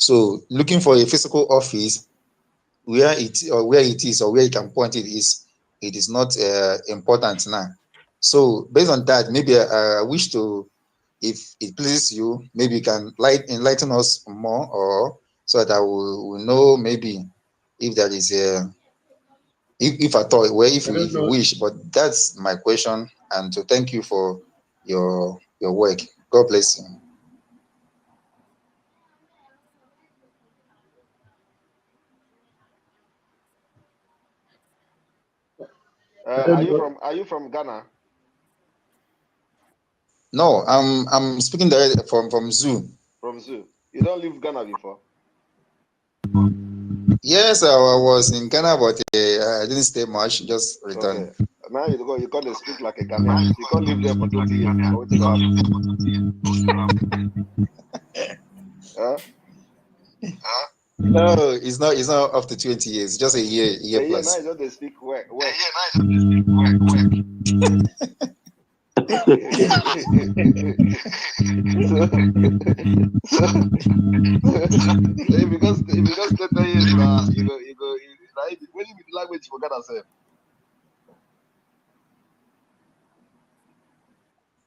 So looking for a physical office where it or where it is or where you can point it is not important now. So based on that, maybe I wish to, if it pleases you, maybe you can enlighten us more, or so that we know maybe if there is a, if at all, where if you wish. But that's my question, and to thank you for your work. God bless you. Are you from Ghana? No, I'm speaking directly from Zoo. From Zoo. You don't leave Ghana before? Yes, I was in Ghana, but I didn't stay much. Just returned. Okay. Now you can't speak like a Ghanaian. You can't live there for 20 years before what will happen. Huh? No, it's not. It's not up to 20 years. Just a year plus. Now you don't speak work. Because 20 years now, you go like when you the language for Ghana say.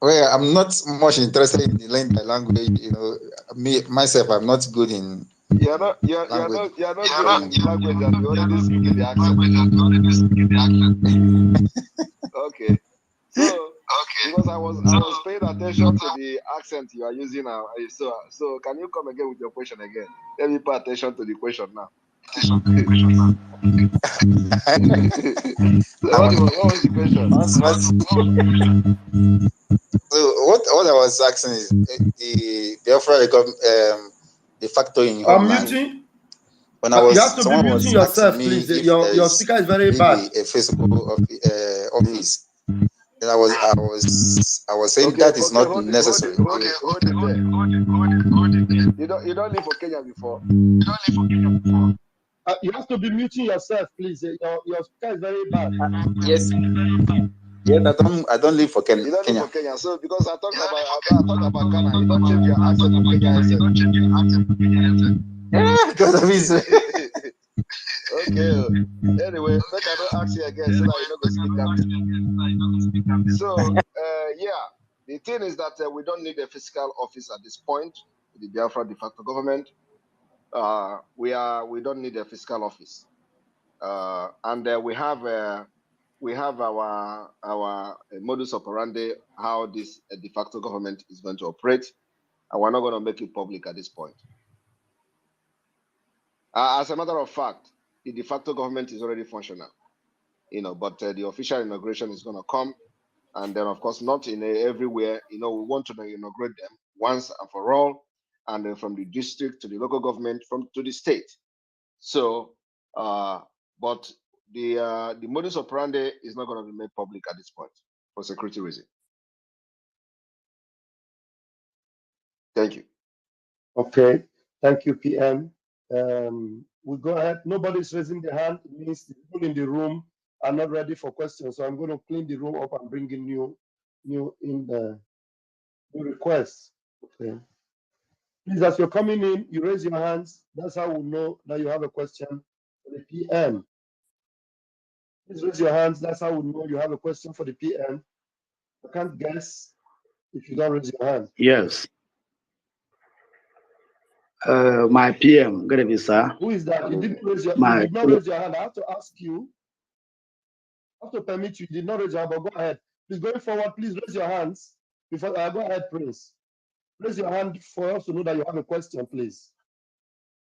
Well, I'm not much interested in learning the language. You know, myself, I'm not good in. You're not good in language, and you already speaking the accent. Okay. So because I was paying attention to the accent you are using now. So can you come again with your question again? Let me pay attention to the question now. So what was the question? So what I was asking is the Biafra the factor in your homeland. When I was, you have to be muting yourself, please. Your speaker is very bad. A physical office. Then I was saying that is not necessary. Hold it there. You don't live for Kenya before. You have to be muting yourself, please. Your speaker is very bad. Yes. Yeah, I don't live for Kenya. You don't live for Kenya. So because I talked about Ghana, you don't change your accent to Kenya accent. Yeah, because of his. Okay. Anyway, make I don't ask you again so that you don't go speak Ghana. So yeah, the thing is that we don't need a fiscal office at this point. The Biafra de facto government. We don't need a fiscal office, and we have our modus operandi how this de facto government is going to operate, and we're not going to make it public at this point. As a matter of fact, the de facto government is already functional, but the official inauguration is going to come, and then of course not in everywhere. We want to inaugurate them once and for all, and then from the district to the local government, to the state. So, but the modus operandi is not going to be made public at this point for security reasons. Thank you. Okay, thank you, PM. We'll go ahead. Nobody's raising their hand. It means the people in the room are not ready for questions. So I'm going to clean the room up and bring in new requests. Okay. Please, as you're coming in, you raise your hands. That's how we know that you have a question for the PM. Please raise your hands. That's how we know you have a question for the PM. I can't guess if you don't raise your hand. Yes. My PM, good evening, sir. Who is that? You didn't raise your hand. You did not raise your hand. I have to ask you. I have to permit you. You did not raise your hand, but go ahead. Please, going forward, please raise your hands. Before I go ahead, Prince. Raise your hand for us to know that you have a question, please.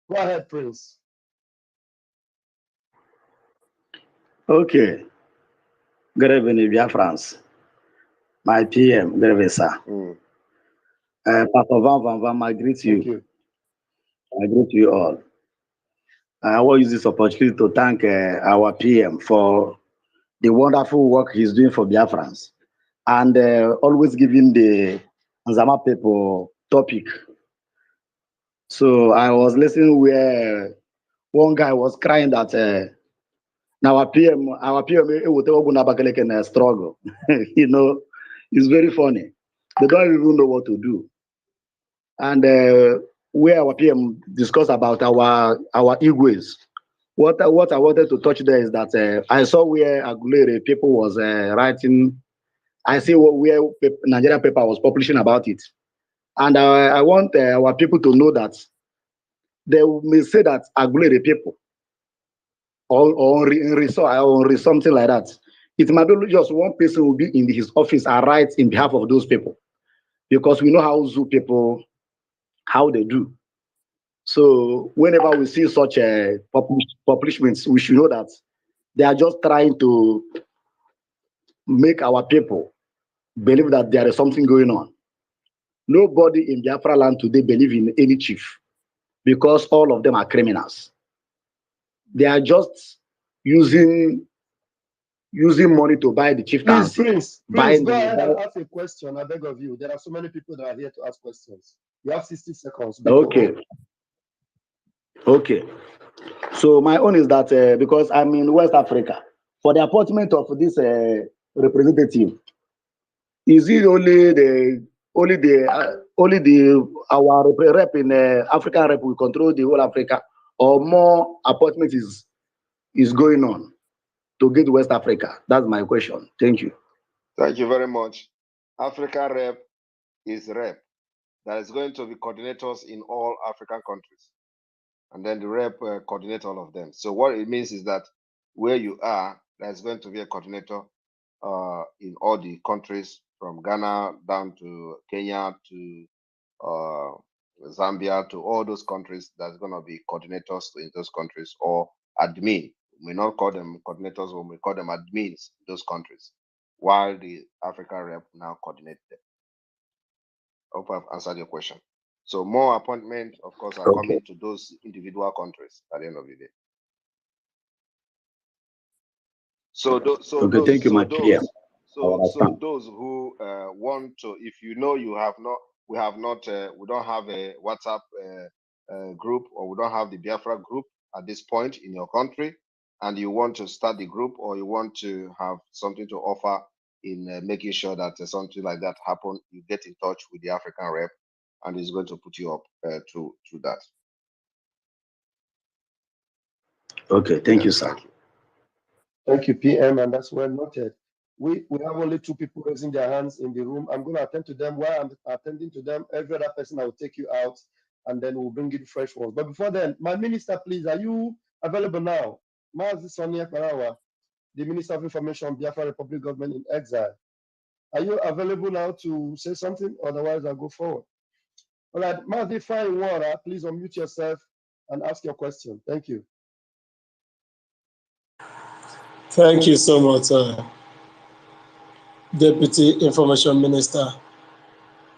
Go ahead, Prince. Okay. Good evening, Biafrans. My PM, good evening, sir. Papa Van, I greet you. Thank you. I greet you all. I will use this opportunity to thank our PM for the wonderful work he's doing for Biafrans, and always giving the Nzama people topic. So I was listening where one guy was crying that now our PM can struggle. It's very funny. They don't even know what to do. And where our PM discussed about our Igwes. What I wanted to touch there is that I saw where Aguilera people was writing. I see where Nigeria paper was publishing about it, and I want our people to know that they may say that Aguilera people or something like that. It might be just one person will be in his office and write in behalf of those people, because we know how Zoo people how they do. So whenever we see such publishments, we should know that they are just trying to make our people believe that there is something going on. Nobody in Biafra land today believe in any chief, because all of them are criminals. They are just using money to buy the chieftains. Prince, go ahead and ask a question. I beg of you. There are so many people that are here to ask questions. You have 60 seconds. Okay. So my own is that because I'm in West Africa, for the appointment of this representative, is it only our rep in African rep will control the whole Africa, or more appointment is going on to get West Africa? That's my question. Thank you. Thank you very much. Africa rep is rep. That is going to be coordinators in all African countries. And then the rep coordinate all of them. So what it means is that where you are, there's going to be a coordinator in all the countries, from Ghana down to Kenya to Zambia, to all those countries. There's going to be coordinators in those countries, or admin. We may not call them coordinators, or we call them admins in those countries, while the Africa rep now coordinate them. I hope I've answered your question. So more appointments, of course, are coming to those individual countries at the end of the day. So those who want to, if you know you have not, we don't have a WhatsApp group, or we don't have the Biafra group at this point in your country, and you want to start the group, or you want to have something to offer in making sure that something like that happen, you get in touch with the African rep, and he's going to put you up to that. Okay, thank you, sir. Thank you, PM, and that's well noted. We have only 2 people raising their hands in the room. I'm going to attend to them. While I'm attending to them, every other person I will take you out, and then we'll bring in fresh ones. But before then, my minister, please, are you available now? Mazi Sonia Karawa, the Minister of Information, Biafra Republic Government in Exile. Are you available now to say something? Otherwise, I'll go forward. All right, Mazi Fine Water, please unmute yourself and ask your question. Thank you. Thank you so much, Deputy Information Minister.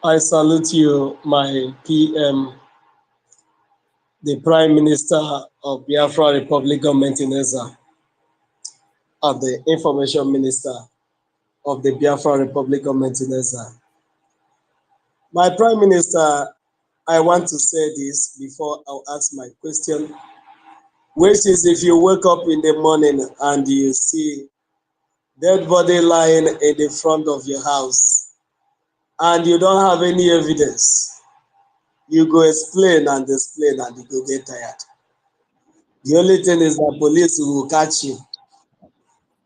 I salute you, my PM, the Prime Minister of Biafra Republic Government in Exile, and the Information Minister of the Biafra Republic Government in Exile. My Prime Minister, I want to say this before I'll ask my question, which is, if you wake up in the morning and you see dead body lying in the front of your house and you don't have any evidence, you go explain and explain and you go get tired. The only thing is that police will catch you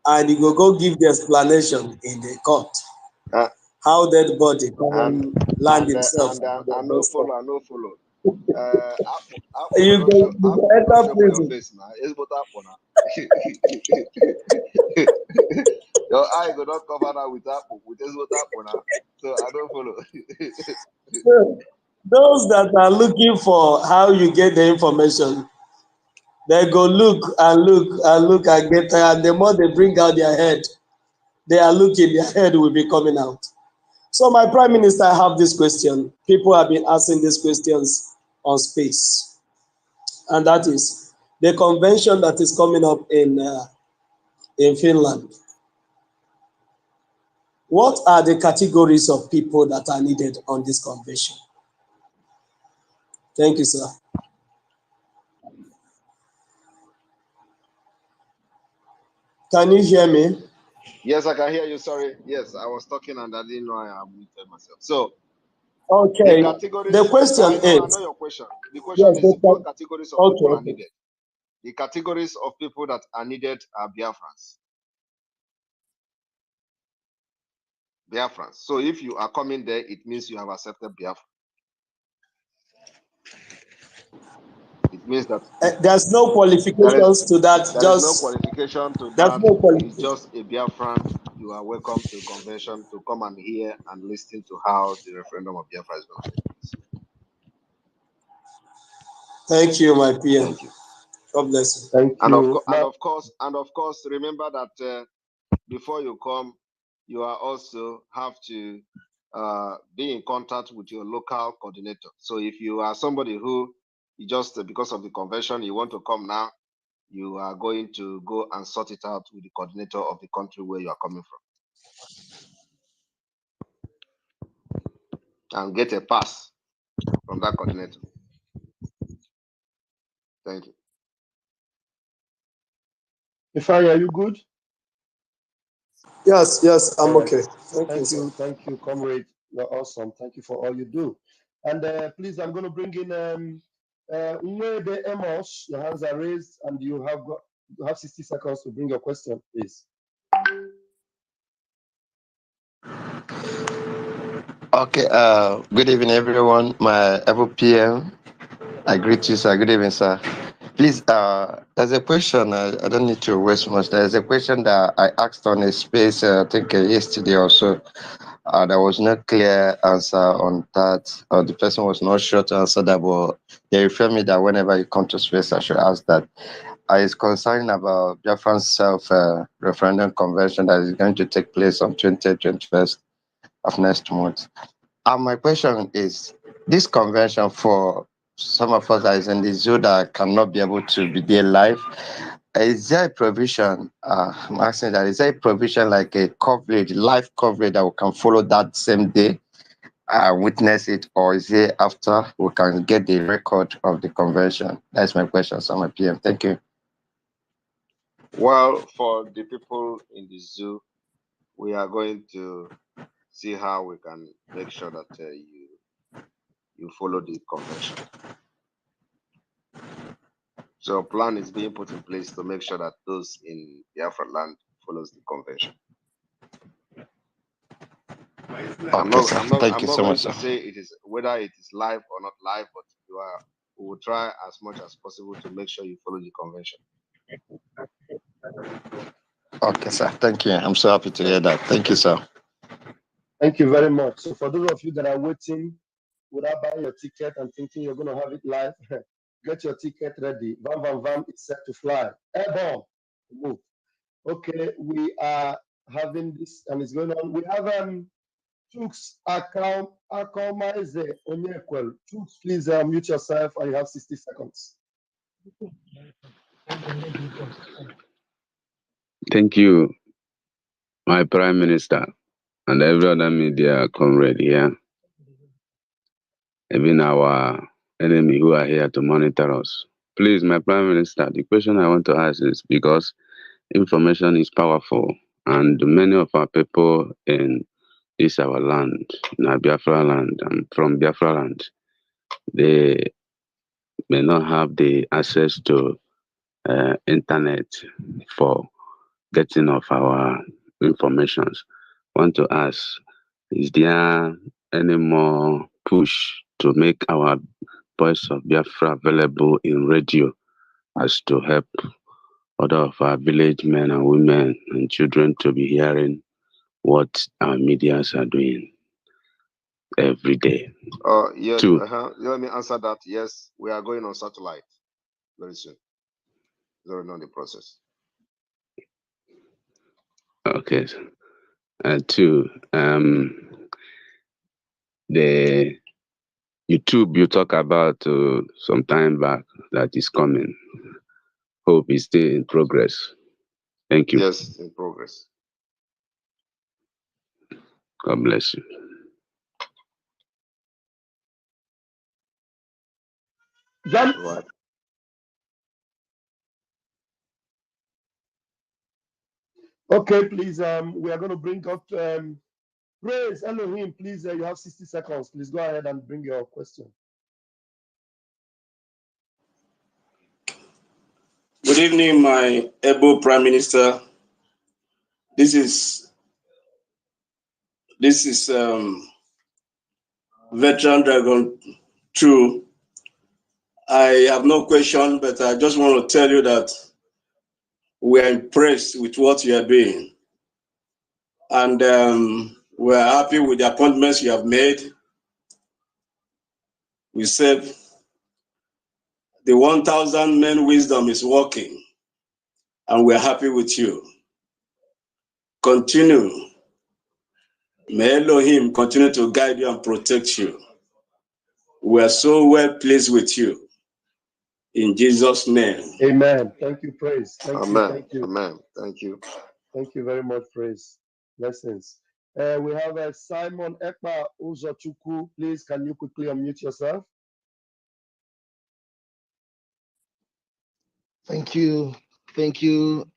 and you go give the explanation in the court. How dead body come land himself. I no follow. You go enter prison. Your eye go not cover now with apple, with this apple now. So I don't follow. So, those that are looking for how you get the information, they go look and get tired. The more they bring out their head, they are looking, their head will be coming out. So my Prime Minister, I have this question. People have been asking these questions on space. And that is the convention that is coming up in Finland. What are the categories of people that are needed on this convention? Thank you, sir. Can you hear me? Yes, I can hear you. Sorry. Yes, I was talking and I didn't know I muted myself. So Okay. categories. The question I know is. your question. The question Yes, is what categories of people are okay. needed. The categories of people that are needed are Biafrans. Biafrans. So if you are coming there, it means you have accepted Biafra. It means that there's no qualifications to that. There is no qualification to that. No qualification. It's just a Biafran. You are welcome to the convention to come and hear and listen to how the referendum of Biafra is going to take place. Thank you, my PM. Thank you. God bless you. Thank you. And of course, remember that before you come, you are also have to be in contact with your local coordinator. So if you are somebody who just because of the convention you want to come now, you are going to go and sort it out with the coordinator of the country where you are coming from and get a pass from that coordinator. Thank you. Ifeanyi, are you good? Yes, I'm okay. Thank you, comrade. You're awesome. Thank you for all you do. And please, I'm going to bring in Nwebe Emos. Your hands are raised, and you have 60 seconds to bring your question, please. Okay. Good evening, everyone. My Apple PM. I greet you, sir. Good evening, sir. Please, there's a question. I don't need to waste much. There's a question that I asked on a space, I think yesterday or so. There was no clear answer on that. The person was not sure to answer that, but they refer me that whenever you come to space, I should ask that. It's concerning about Biafran's self-referendum convention that is going to take place on 20th, 21st of next month. My question is, this convention for some of us that is in the zoo that cannot be able to be there live, is there a provision, I'm asking that, is there a provision like a coverage, live coverage that we can follow that same day, witness it, or is it after we can get the record of the convention? That's my question, so my PM. Thank you. Well, for the people in the zoo, we are going to see how we can make sure that you follow the convention. So a plan is being put in place to make sure that those in Biafra land follows the convention. I'm not going to say it is whether it is live or not live, but we will try as much as possible to make sure you follow the convention. Okay, sir. Thank you. I'm so happy to hear that. Thank you, sir. Thank you very much. So for those of you that are waiting without buying your ticket and thinking you're going to have it live, get your ticket ready. Vam is set to fly. Airborne, move. Okay, we are having this, and it's going on. We have Chooks Akomaize Onyekwel. Chooks, please mute yourself, and you have 60 seconds. Thank you, my Prime Minister, and every other media comrade here, even our enemy who are here to monitor us. Please, my Prime Minister, the question I want to ask is because information is powerful, and many of our people in this our land, in Biafra land, and from Biafra land, they may not have the access to internet for getting of our informations. Want to ask, is there any more push to make our voice of Biafra available in radio as to help other of our village men and women and children to be hearing what our medias are doing every day? Yeah. Two. Let me answer that. Yes, we are going on satellite very soon. They're on the process. Okay. Two. The YouTube you talk about some time back that is coming. Hope is still in progress. Thank you. Yes, in progress. God bless you. John. Right. Okay, please. We are going to bring up Praise Elohim, please. You have 60 seconds. Please go ahead and bring your question. Good evening, my able Prime Minister. This is Veteran Dragon True. I have no question, but I just want to tell you that we are impressed with what you are doing. And we are happy with the appointments you have made. We said the 1,000 men wisdom is working, and we are happy with you. Continue. May Elohim continue to guide you and protect you. We are so well pleased with you. In Jesus' name. Amen. Thank you, Praise. Thank Amen. you. Thank you. Amen. Thank you. Thank you very much, Praise. Blessings. We have Simon Ekpa Uzochukwu. Please, can you quickly unmute yourself? Thank you. Thank you,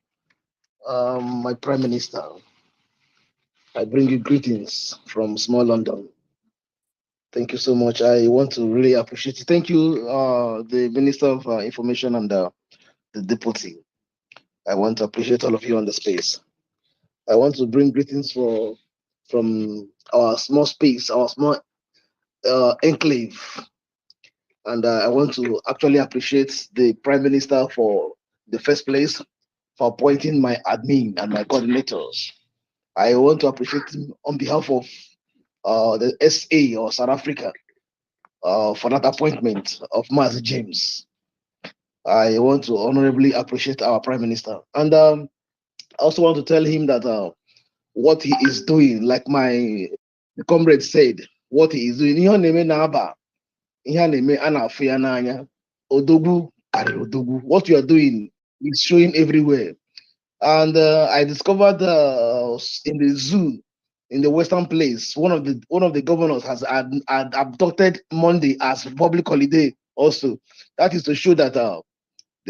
my Prime Minister. I bring you greetings from small London. Thank you so much. I want to really appreciate it. Thank you, the Minister of Information and the Deputy. I want to appreciate all of you on the space. I want to bring greetings from our small space, our small enclave. And I want to actually appreciate the Prime Minister for the first place for appointing my admin and my coordinators. I want to appreciate him on behalf of the SA or South Africa for that appointment of Master James. I want to honorably appreciate our Prime Minister. And I also want to tell him that what he is doing, like my comrade said, what he is doing, what you are doing is showing everywhere. And I discovered in the zoo in the Western Place, one of the governors has had abducted Monday as public holiday. Also, that is to show that the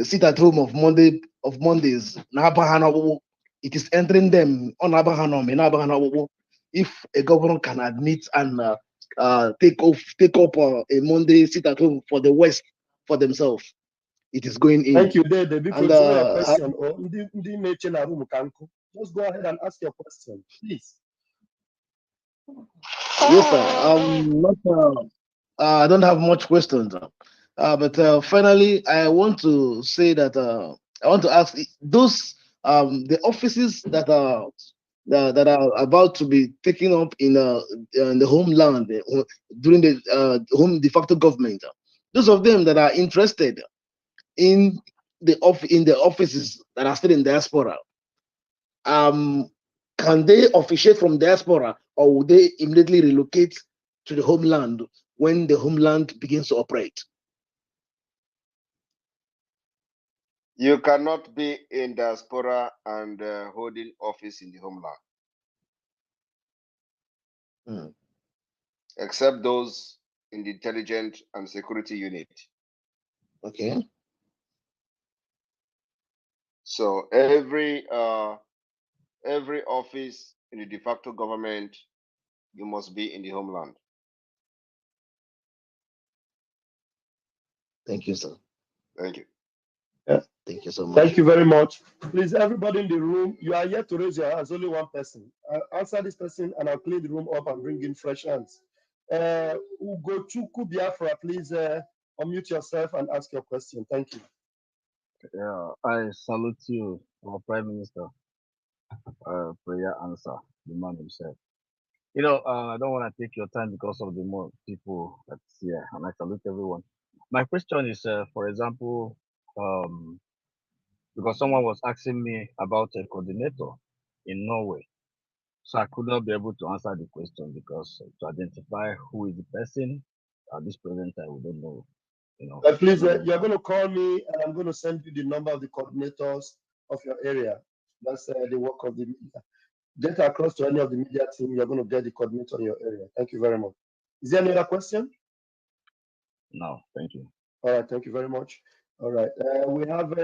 sit at home of Mondays, it is entering them on Abahanom. If a governor can admit and take up a Monday sit at home for the West for themselves, it is going in. Thank you, Dede. Because your question or just go ahead and ask your question, please. Yes, sir. I don't have much questions, but finally, I want to say that I want to ask those the offices that are about to be taken up in the homeland during the home de facto government. Those of them that are interested in the offices that are still in diaspora, can they officiate from diaspora, or will they immediately relocate to the homeland when the homeland begins to operate? You cannot be in diaspora and holding office in the homeland. Except those in the intelligence and security unit. Okay. So every office in the de facto government, you must be in the homeland. Thank you, sir. Thank you. Yeah. Thank you so much. Thank you very much. Please, everybody in the room, you are yet to raise your hands. Only one person. I'll answer this person and I'll clean the room up and bring in fresh hands. Ugochukwu Biafra, please unmute yourself and ask your question. Thank you. Yeah, I salute you, our Prime Minister. Prayer answer, the man himself. I don't want to take your time because of the more people that's here, and I salute everyone. My question is, for example, because someone was asking me about a coordinator in Norway, so I could not be able to answer the question because to identify who is the person at this present time, we don't know. Please, you're going to call me, and I'm going to send you the number of the coordinators of your area. That's the work of the media. Get across to any of the media team. You're going to get the coordinator in your area. Thank you very much. Is there any other question? No, thank you. All right, thank you very much. All right, we have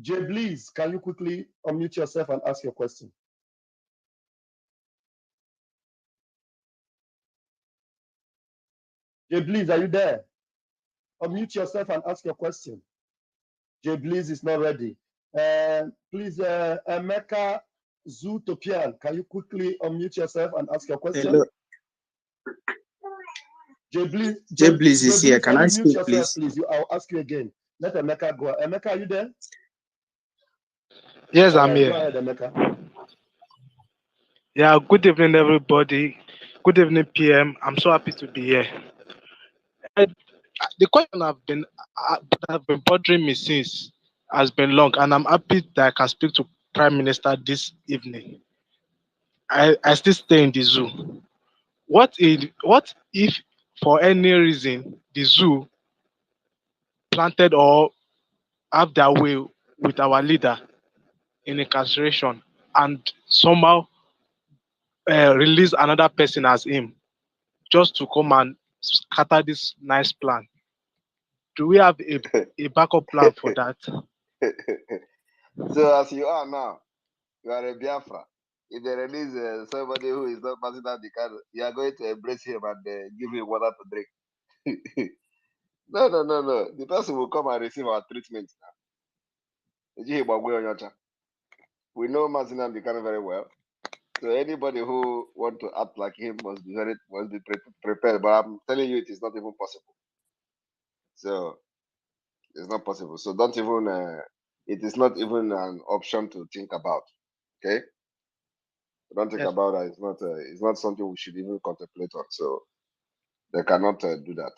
Jay Blease. Can you quickly unmute yourself and ask your question? Jay, are you there? Unmute yourself and ask your question. Jay is not ready. Please, Emeka Zootopian, can you quickly unmute yourself and ask your question? Hello. Jay is here. Can I speak, yourself, please? I'll ask you again. Let Emeka go. Emeka, are you there? Yes, I'm here. Go ahead, Emeka. Yeah, good evening, everybody. Good evening, PM. I'm so happy to be here. The question that have been bothering me since has been long, and I'm happy that I can speak to Prime Minister this evening. I still stay in the zoo. What if for any reason the zoo planted or have their way with our leader in incarceration and somehow release another person as him just to come and scatter this nice plan? Do we have a backup plan for that? So as you are now, you are a Biafra. If they release somebody who is not passing out the card, you are going to embrace him and give him water to drink. No. The person will come and receive our treatment now. We know Mazinam Bikano very well. So anybody who want to act like him must be prepared. But I'm telling you, it is not even possible. So it's not possible. So don't even. It is not even an option to think about. Okay. Don't think about that. It's not something we should even contemplate on. So they cannot do that.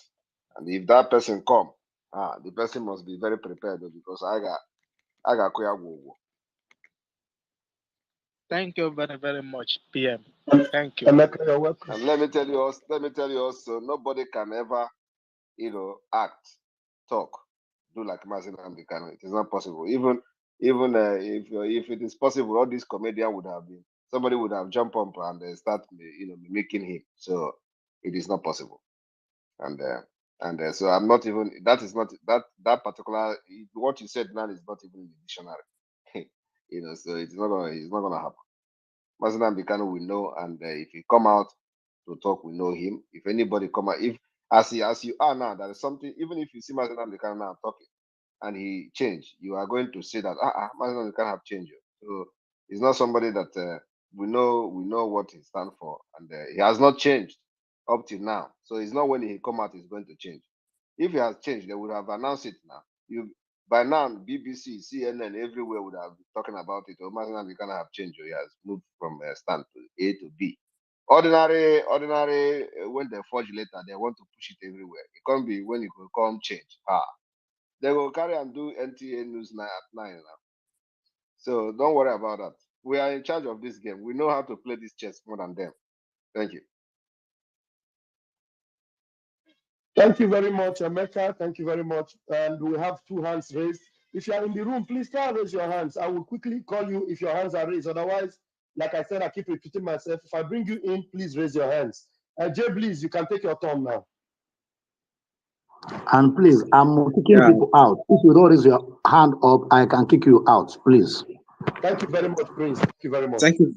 And if that person come, the person must be very prepared because I got Kuyagu. Thank you very, very much, PM. Thank you. And let me tell you also, nobody can ever, act, talk, do like Mazin Ambikano. It is not possible. Even if it is possible, all this comedian would have been, somebody would have jumped up and start, mimicking him. So it is not possible. And so I'm not even. That is not that particular. What you said now is not even in the dictionary. So it's not gonna happen. Mazin Ambikano we know, and if he come out to talk, we know him. If anybody come out, if as you are now, there is something. Even if you see Mazin Ambikano now talking, and he changed, you are going to say that Mazin Ambikano have changed. So he's not somebody that we know what he stands for, and he has not changed up till now. So it's not when he come out he's going to change. If he has changed, they would have announced it now. By now, BBC, CNN, everywhere would have been talking about it. Or Mazin Ambikano have changed. He has moved from stand to A to B. Ordinary. When they forge later, they want to push it everywhere. It can't be when it will come change. They will carry and do NTA news at 9 now. So don't worry about that. We are in charge of this game. We know how to play this chess more than them. Thank you. Thank you very much, Emeka. Thank you very much. And we have 2 hands raised. If you are in the room, please try and raise your hands. I will quickly call you if your hands are raised. Otherwise, like I said, I keep repeating myself. If I bring you in, please raise your hands. Jay, please, you can take your turn now. And please, I'm kicking people out. If you don't raise your hand up, I can kick you out, please. Thank you very much, Prince. Thank you very much. Thank you.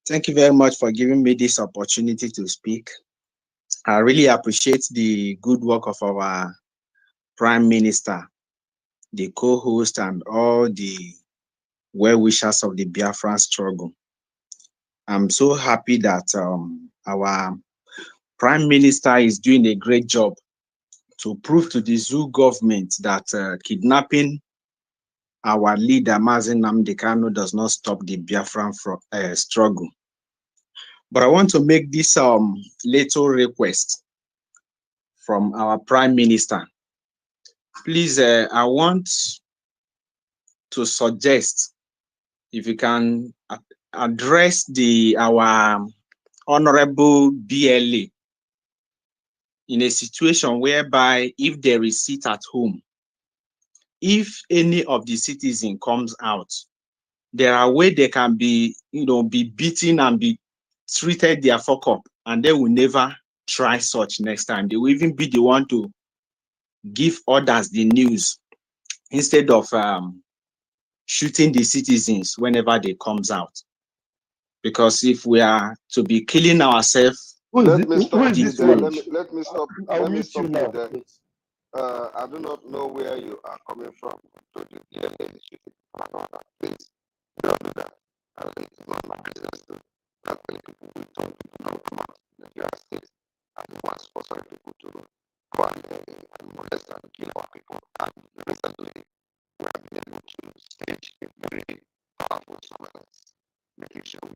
Thank you very much for giving me this opportunity to speak. I really appreciate the good work of our Prime Minister, the co-host, and all the well-wishers of the Biafran struggle. I'm so happy that our Prime Minister is doing a great job to prove to the zoo government that kidnapping our leader, Mazi Nnamdi Kanu, does not stop the Biafran struggle. But I want to make this little request from our Prime Minister. Please, I want to suggest if you can address our Honorable BLA in a situation whereby if there is seat at home, if any of the citizen comes out, there are ways they can be, be beaten and be treated their fuck up, and they will never try such next time. They will even be the one to give others the news instead of shooting the citizens whenever they comes out. Because if we are to be killing ourselves Let me stop is you this there. coach? Let me stop. I'll Let me mute you stop you now, there. please. I do not know where you are coming from. To the DNA initiative. Please don't do that. It's not my business to that many people will turn people don't come out in Nigeria state and they want sponsoring people to go and molest and kill our people. And recently we have been able to stage a very powerful surveillance, making sure we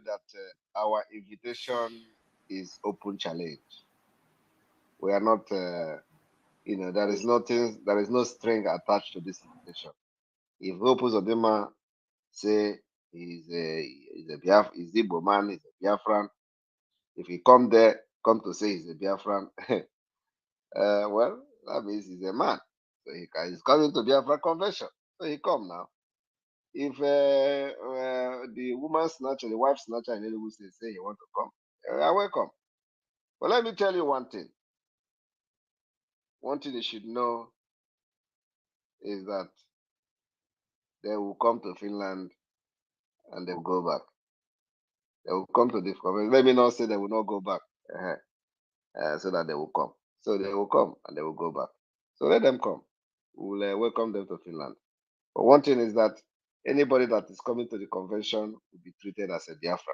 that our invitation is open challenge. We are not, there is nothing, there is no string attached to this invitation. If Opus Odema say he's a Igbo man, he's a Biafran, if he come to say he's a Biafran, well, that means he's a man. So he's coming to Biafra convention. So he come now. If the woman snatcher, the wife snatcher in Enugu State say you want to come, I welcome. But let me tell you one thing. One thing you should know is that they will come to Finland and they will go back. They will come to this convention. Let me not say they will not go back, so that they will come. So they will come and they will go back. So let them come. We will welcome them to Finland. But one thing is that anybody that is coming to the convention will be treated as a Biafra.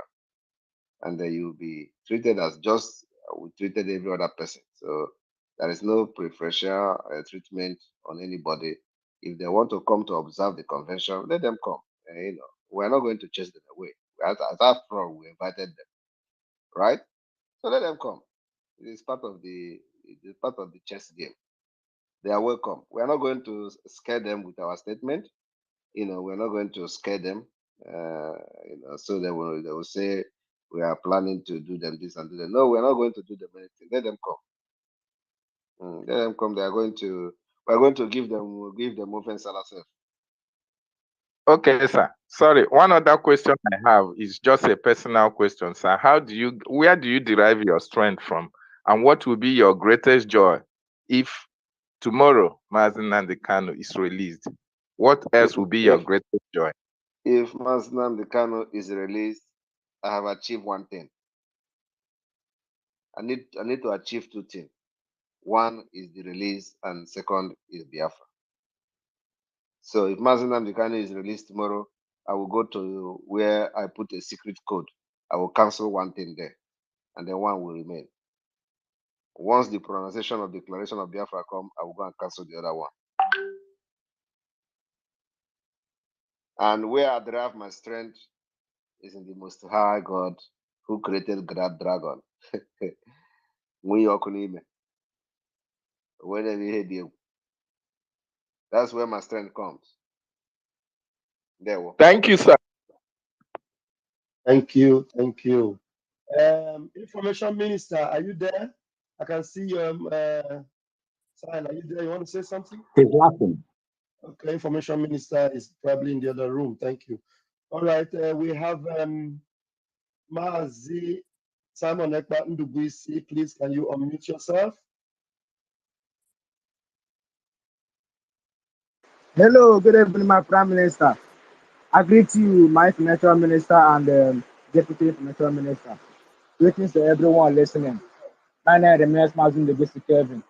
And then you'll be treated as just we treated every other person. So there is no preferential treatment on anybody. If they want to come to observe the convention, let them come. We're not going to chase them away. As after all, we invited them, right? So let them come. It is part of the chess game. They are welcome. We are not going to scare them with our statement. We're not going to scare them. So they will say we are planning to do them this and do that. No, we're not going to do them anything. Let them come. Let them come. We're going to give them offense ourselves. Okay, sir. Sorry. One other question I have is just a personal question, sir. Where do you derive your strength from? And what will be your greatest joy if tomorrow Mazen Nnamdi Kanu is released? What else will be your greatest joy? If Mazen Nnamdi Kanu is released, I have achieved one thing. I need to achieve two things. One is the release, and second is Biafra. So if Mazen Nnamdi Kanu is released tomorrow, I will go to where I put a secret code. I will cancel one thing there, and then one will remain. Once the pronunciation of declaration of Biafra come, I will go and cancel the other one. And where I derive my strength is in the Most High God who created that dragon. When you're when you hear that's where my strength comes. There. Thank you, sir. Thank you. Thank you. Information Minister, are you there? I can see your sign. Are you there? You want to say something? He's laughing. Okay, Information Minister is probably in the other room. Thank you. All right, we have Mazi Simon Ekpa Ndubuisi. Please, can you unmute yourself? Hello, good evening, my Prime Minister. I greet you, my Financial Minister and Deputy Financial Minister. Greetings to everyone listening. My name remains Mazin the Basic Kevin.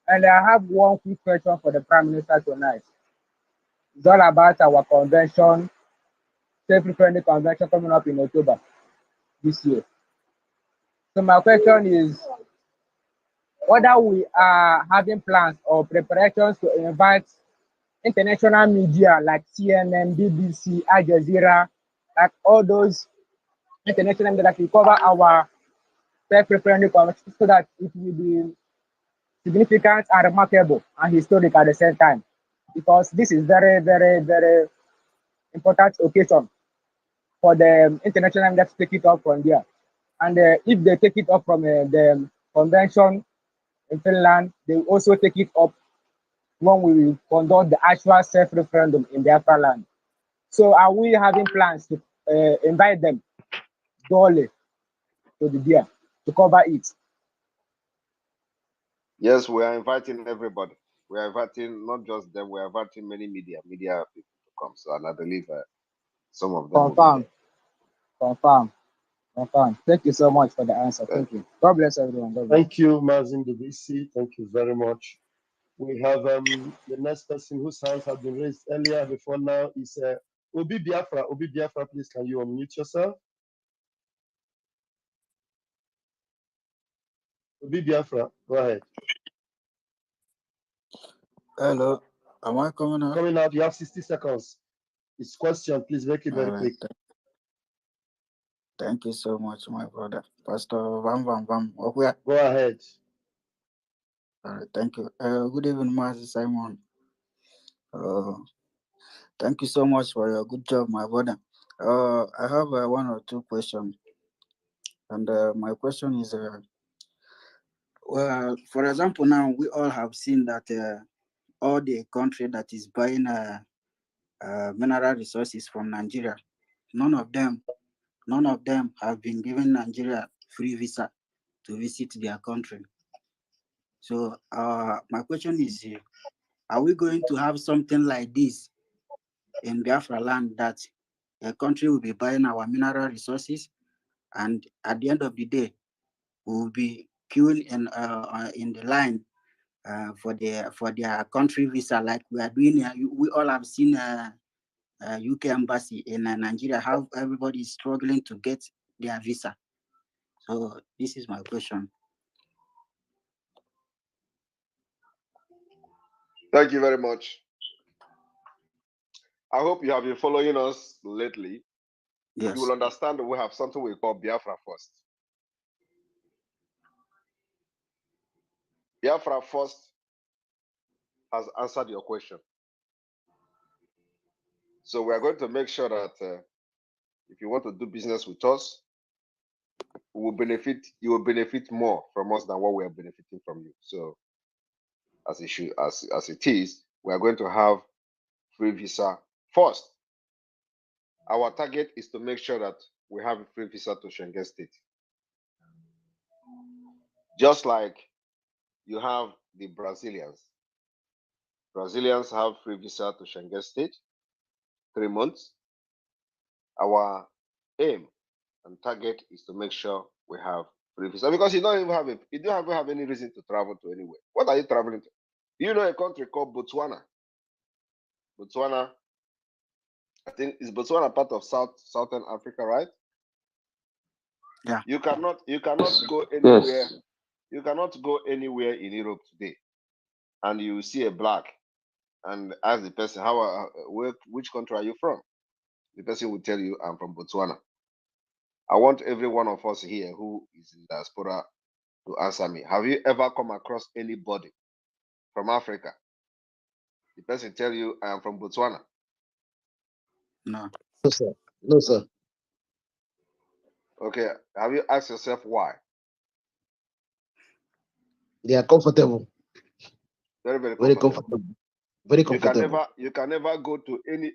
And I have one quick question for the Prime Minister tonight. It's all about our convention, self-friendly convention coming up in October this year. So my question is whether we are having plans or preparations to invite international media like CNN, BBC, Al Jazeera, like all those international media that will cover our self-friendly convention so that it will be significant and remarkable and historic at the same time. Because this is very, very, very important occasion for the international media to take it up from there. And if they take it up from the convention in Finland, they will also take it up when we conduct the actual self-referendum in Biafra land. So are we having plans to invite them duly to the beer to cover it? Yes, we are inviting everybody. We are inviting not just them, we are inviting many media people to come. So, and I believe some of them Confirm, will confirm. Thank you so much for the answer. Thank you. God bless everyone. God bless. Thank you, Mazin Dubisi. Thank you very much. We have the next person whose hands have been raised earlier before now is Obi Biafra. Obi Biafra, please, can you unmute yourself? Obi Biafra, go ahead. Hello, am I coming out? Coming out, you have 60 seconds. It's question, please make it very quick. Thank you so much, my brother. Pastor Vam Vam Vam. Okay. Go ahead. All right, thank you. Good evening, Master Simon. Thank you so much for your good job, my brother. I have one or two questions. And my question is, well, for example, now we all have seen that all the country that is buying mineral resources from Nigeria, none of them have been given Nigeria free visa to visit their country. So my question is, are we going to have something like this in Biafra land, that a country will be buying our mineral resources, and at the end of the day, we will be queuing in the line for their country visa, like we are doing here? We all have seen UK embassy in Nigeria, how everybody is struggling to get their visa. So this is my question. Thank you very much. I hope you have been following us lately. Yes. You will understand that we have something we call Biafra First. Biafra First has answered your question. So we are going to make sure that if you want to do business with us, you will benefit more from us than what we are benefiting from you. So as it is, we are going to have free visa first. Our target is to make sure that we have a free visa to Schengen State. Just like you have the Brazilians. Brazilians have free visa to Schengen State, 3 months. Our aim and target is to make sure we have free visa, because you don't even have any reason to travel to anywhere. What are you traveling to? You know a country called Botswana. Botswana, I think, is Botswana part of Southern Africa, right? Yeah. You cannot go anywhere. Yes. You cannot go anywhere in Europe today, and you see a black, and ask the person, which country are you from? The person will tell you, I'm from Botswana. I want every one of us here who is in diaspora to answer me. Have you ever come across anybody from Africa? The person tell you, I am from Botswana. No. No, sir. No, sir. Okay. Have you asked yourself why? They are comfortable. Very, very Very comfortable. comfortable. Very comfortable. You can never go to any.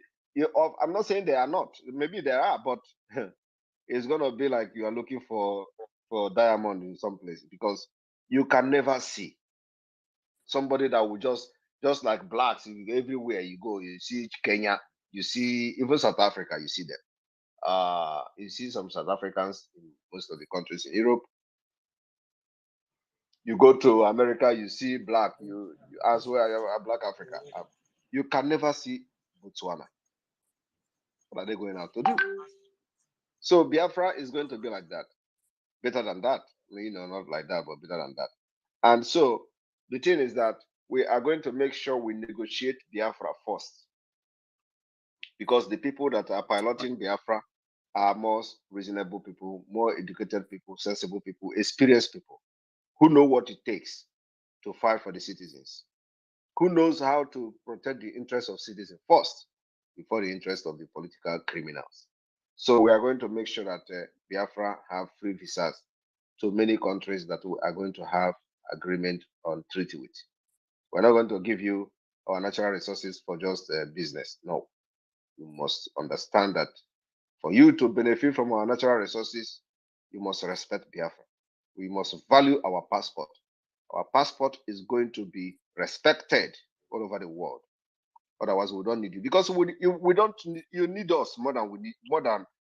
I'm not saying they are not. Maybe they are, but it's gonna be like you are looking for diamond in some place, because you can never see somebody that will just like blacks everywhere you go. You see Kenya, you see even South Africa, you see them. You see some South Africans in most of the countries in Europe. You go to America, you see black. You ask where are Black Africa. You can never see Botswana. What are they going out to do? So Biafra is going to be like that, better than that. Not like that, but better than that. And so the thing is that we are going to make sure we negotiate Biafra first, because the people that are piloting Biafra are more reasonable people, more educated people, sensible people, experienced people who know what it takes to fight for the citizens, who knows how to protect the interests of citizens first before the interest of the political criminals. So we are going to make sure that Biafra have free visas to many countries that we are going to have agreement on treaty with. We're not going to give you our natural resources for just business. No, you must understand that for you to benefit from our natural resources, you must respect Biafra. We must value our passport. Our passport is going to be respected all over the world. Otherwise, we don't need you, because we don't. You need us more than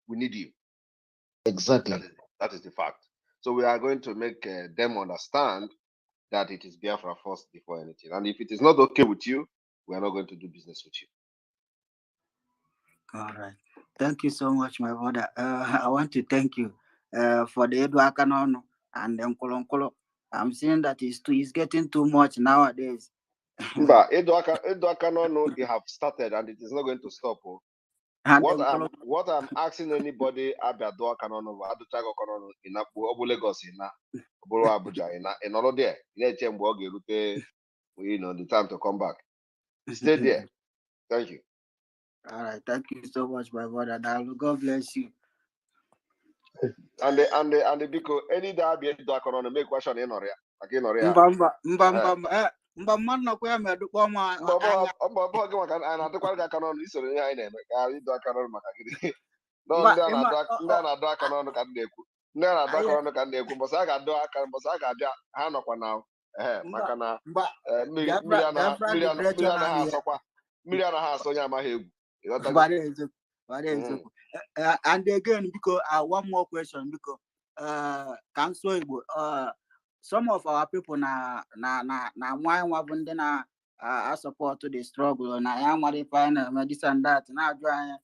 we need you. Exactly. That is the fact. So we are going to make them understand that it is Biafra first before anything. And if it is not okay with you, we are not going to do business with you. All right. Thank you so much, my brother. I want to thank you for the Eduakanon and the Nkolo. I'm seeing that he's getting too much nowadays. But Eduakanon, you have started and it is not going to stop. Oh. What I'm asking anybody about Eduakanon, Aduchago in Abu Lagos, in Abuja, in all there, the time to come back. Stay there. Thank you. All right, thank you so much, my brother. God bless you. And the because any day be Eduakanon make question in Oria. Mba mmadụ nọkwa ya medụkpọ ọma maka a na-adịkwara gị aka n'ọnụ isoro ihe anyị na-eme ka ịdụ aka n'ọnụ maka gịnị ndị a na-adụ aka n'ọnụ ka m na-ekwu ndị a na-adụ aka n'ọnụ ka m na-ekwu mbọsị a ga-adụ aka mbọsị a ga-abịa ha nọkwa na maka na mmiri anaghị asọkwa mmiri anaghị asọ onye amaghị egwu. And again, because one more question, because Council some of our people na why wabunde na support to the struggle na ya nwere find this and that na join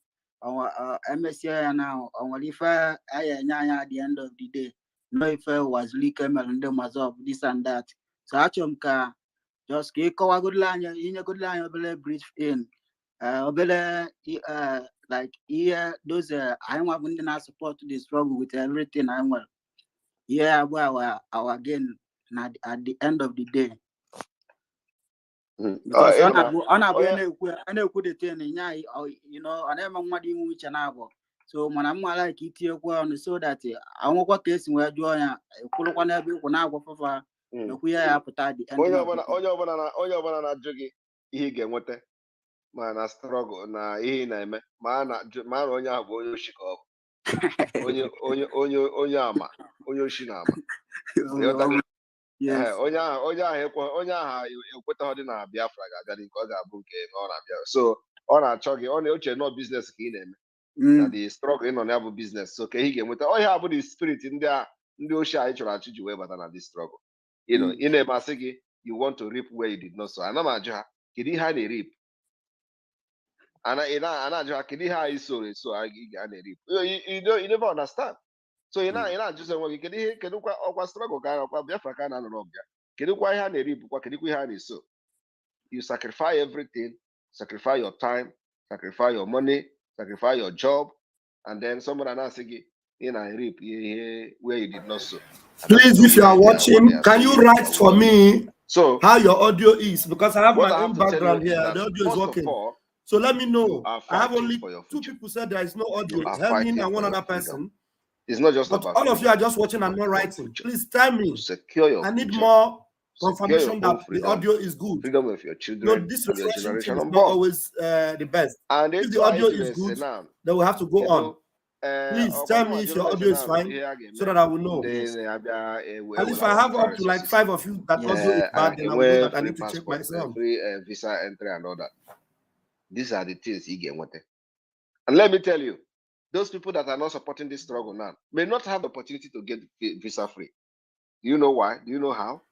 MSC now on if I at the end of the day no if was leak and them this and that. So actually just ke kowa good line in good line obele brief in like here those I wabunde na support to the struggle with everything I want. Yeah, well, our again at the end of the day. Because so when I'm like it so that I want what case where join at the end ma na struggle na ihe na-eme ma na onye ahụ bụ onye oshi ka ọ bụ onye ama onye oshi na ama onye ahụ ekwetaghị dị na Biafra ga-abịa dị nke ọ ga-abụ nke ọ na-abịa, so ọ na-achọ gị ọ na-eche nọ biznes ka ị na-eme na the struggle ị nọ na ya bụ biznes, so ka ihe ga-enweta ọhịa bụ the spirit ndị oshi anyị chọrọ achụ ji wee bata na the struggle ị na-emasị gị you want to reap where you did not sow. Ana m ajụ ha kedu ihe a na-erip ana-ajụ ha kedu ihe anyị soro eso a na-erip, you never understand. So ị na-ajụzi onwe gị kedu kwa ọkwa struggle ka ọkwa Biafra ka na-anọrọ ọbịa, kedu kwa ihe a na-erip kwa kedu kwa ihe a na-eso. You sacrifice everything, sacrifice your time, sacrifice your money, sacrifice your job, and then somebody na-asị gị in a reap where you did not sow. Please, if you are watching, can you write for me how your audio is? Because I have my own background here. The audio is working. So let me know. I have only 2 people said there is no audio. Hermin and one other person. It's not just but about all of you are just watching and not writing. Please tell me. I need more confirmation that the audio is good. Freedom of your children. No, this refreshing thing is not always the best. And if the audio is good, then we'll have to go on. Please tell me if your audio is fine so that I will know. Yes. At least if I have up to like 5 of you that audio is bad, then I will know that I need to check myself. Free visa entry and all that. These are the things you get wanted. And let me tell you, those people that are not supporting this struggle now may not have the opportunity to get visa free. Do you know why? Do you know how?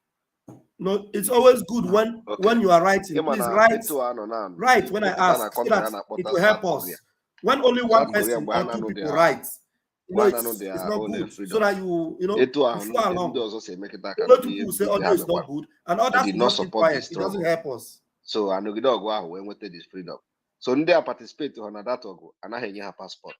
No, it's always good when you are writing. Please write when I ask so that it will help us. When only one person or 2 people write, it's not good. So that you follow along. Other people will say audio is not good, and others will just keep quiet. It doesn't help us. So I know we don't go out when we take this freedom. So they participate on that go and I have passport.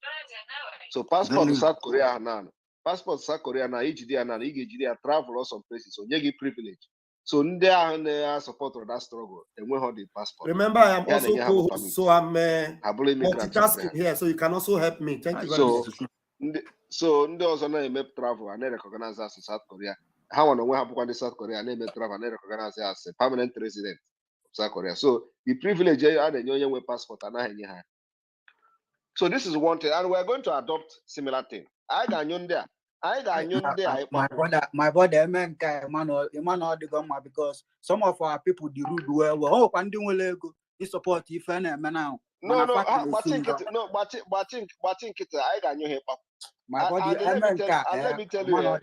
So passport to South Korea now. Passport to South Korea now, each day and each day travel or some places. So you get privilege. So they are support of that struggle. And we hold the passport. Remember, I am also co-host, so I'm multitasking here. So you can also help me. Thank you very much. So they also know you travel and they recognize us in South Korea. How want to have one South Korea and they travel and they recognize us as a permanent resident of South Korea. So the privilege you had your passport and I have. So this is one thing, and we're going to adopt similar thing. I got there. My brother, man, Emmanuel because some of our people the rude well. And doing you support if any man now. No, but think it. I got here. My body, let me tell you,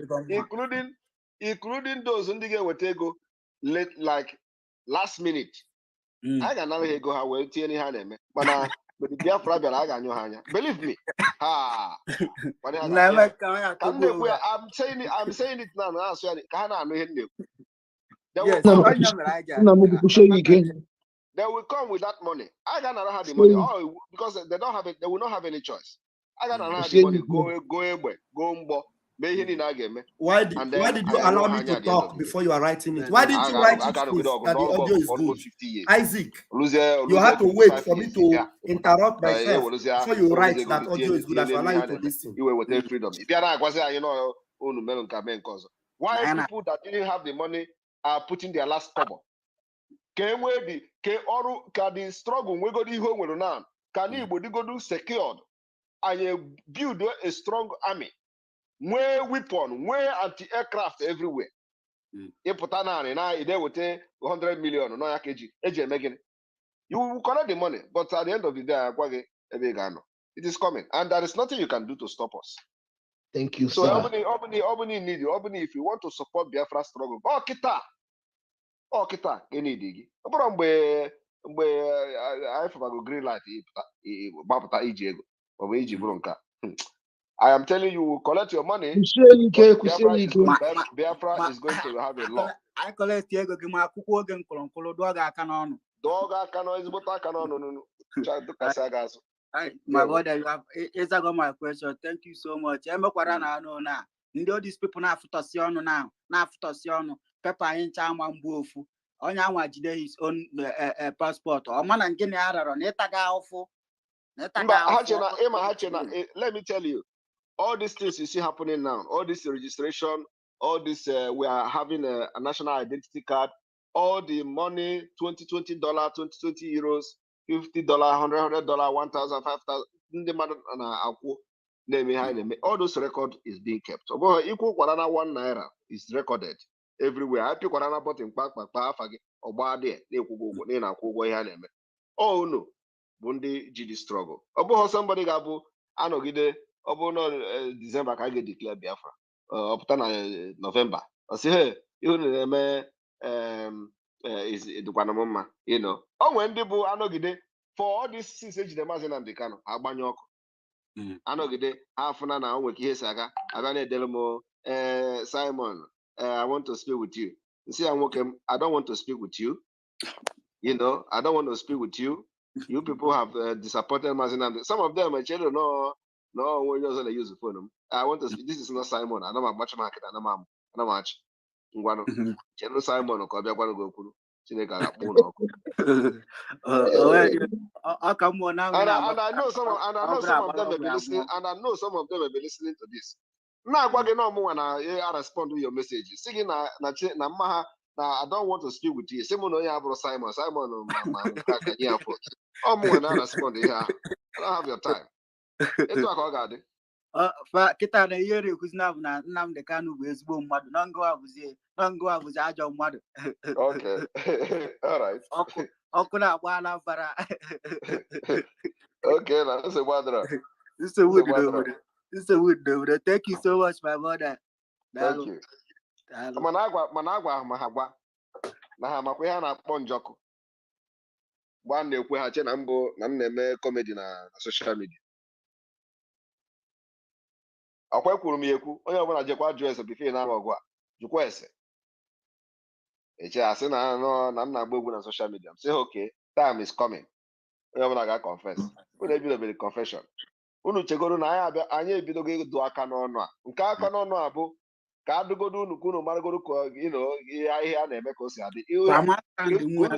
including those who get what they go late, like last minute. I got never go how well any hand, but the Biafra I got no believe me. I'm saying it now. They will come with that money. I cannot have the money. Because they don't have it, they will not have any choice. I cannot have the money. Go. Why did you allow me to talk before you are writing it? Why didn't you write it that the audio is good? Isaac, you had to wait for me to interrupt myself before you write that audio is good. I allow you to listen. You will take freedom. If you are why people that didn't have the money are putting their last cover? Can the struggle we go to home now? Can you go secured and build a strong army? More weapon, more anti-aircraft everywhere. You put an army they will take 100 million. No, you will collect the money, but at the end of the day, it is coming, and there is nothing you can do to stop us. Thank you, so sir. Albany need you. Albany, if you want to support Biafra struggle, kita any digi. I forgot green light. I am telling you, collect your money. Biafra is going to have a law. I collect Diego my brother, you have answered my question. Thank you so much. All these people now Pepper in Chama Mbufu. Only jide his own passport. Or man and Guinea on let me tell you, all these things you see happening now, all this registration, all this we are having a national identity card, all the money, $20 $20, 20 euros, $50, $100 $1,000 $5,000. All those record is being kept. So equal ₦1 is recorded everywhere. I pick ₦1 button oh no, Bundi GD struggle. Somebody gabu anogide no December can get declare Biafra. Up to November. I say hey, you know is the Guanamama, you know. Oh, when the bu anogide for all this since age the Mazen and the Cano, Abanyok. Anogide half an hour with Yesaga, Abane Delmo, Simon. I want to speak with you. You see, I don't want to speak with you. You know, I don't want to speak with you. You people have disappointed Mazen. Some of them, my children, no, we just use the phone. I want to speak. This is not Simon. I know my match market. I know my match. Chenu Simon ko bia kwano go kwuru. Chineke ga-akpọ ụlọ ọkụ. And I know some of them may be listening, and I know some of them may be listening to this. Now, I respond to your message. Singing na maha na I don't want to speak with you. Simon Simon I respond here. I don't have your time. Kita na ihe na-ekwuzi na bụ na Nnamdi Kanu bụ ezigbo mmadụ na ngụ abụzi ajọ mmadụ. Okay. All right. Ọkụ na-agba Anambra. Okay, now this is Wadra. This is Wood. Thank you so much, my mother. Thank you. Managwa mahagwa. Na ha makwa ha na-akpọ njọkụ. Gba na-ekwe ha che na mbụ na m na-eme comedy na social media. Akwa kwuru m ekwu onye ọbụla jekwa jụọ ese bifo na ọgụ a jụkwa ese eche asị na m na-agba egwu na social media m sị ha okay, time is coming. Onye ọbụla ga-confess. Unu ebidobere confession. Unu chegoro na anyị ebidogo ịdụ aka n'ọnụ a. Nke aka n'ọnụ a bụ ka adụgodo unu ka unu maragoro ka ihe a na-eme ka o si adị. Unu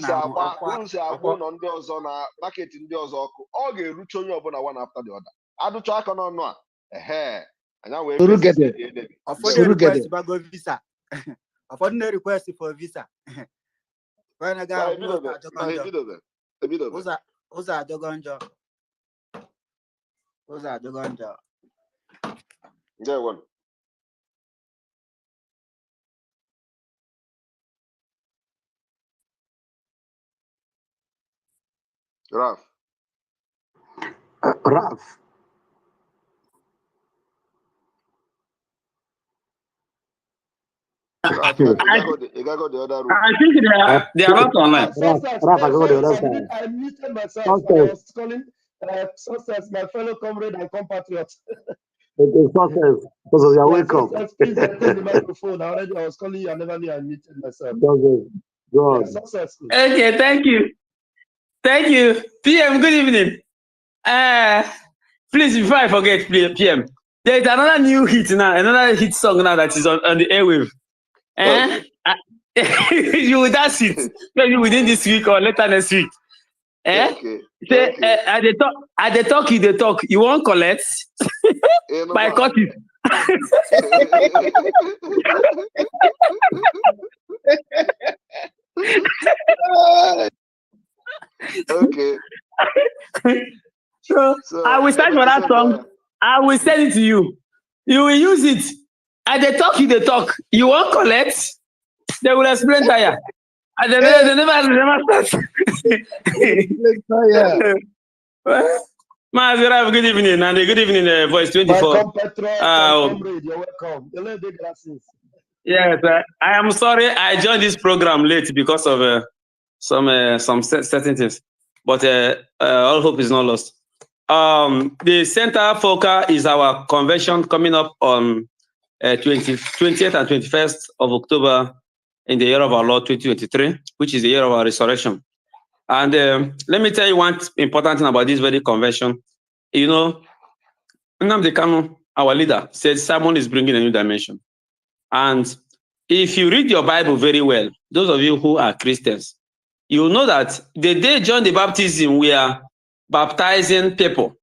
si agba ụlọ ndị ọzọ na market ndị ọzọ ọkụ. Ọ ga-eruche onye ọbụla one after the other. Adụcha aka n'ọnụ a Ụfọdụ na-request for visa. Ụzọ adọgo njọ. Ralph. I think they are not online. I muted myself. I was calling Success, my fellow comrade and compatriot. Success, because you are welcome. Please take the microphone. I was calling you. I never knew I muted myself. Success. Okay, thank you. PM, good evening. Please, before I forget, PM, there is another new hit now, another hit song now that is on the airwave. You will dance it maybe within this week or later next week. Okay. At the talk, you won't collect by cutting. Okay. So I will start for that song. I will send it to you. You will use it. At the talk, you won't collect. They will explain tire. And they never start. Mazira, good evening, and good evening, Voice 24. My comrade, you're welcome. Yes, I am sorry I joined this program late because of some certain things, but all hope is not lost. The center focal is our convention coming up on 20th and 21st of October in the year of our Lord 2023, which is the year of our resurrection. And let me tell you one important thing about this very convention. You know, Nnamdi Kanu, our leader, said Simon is bringing a new dimension. And if you read your Bible very well, those of you who are Christians, you will know that the day John the Baptist were baptizing people,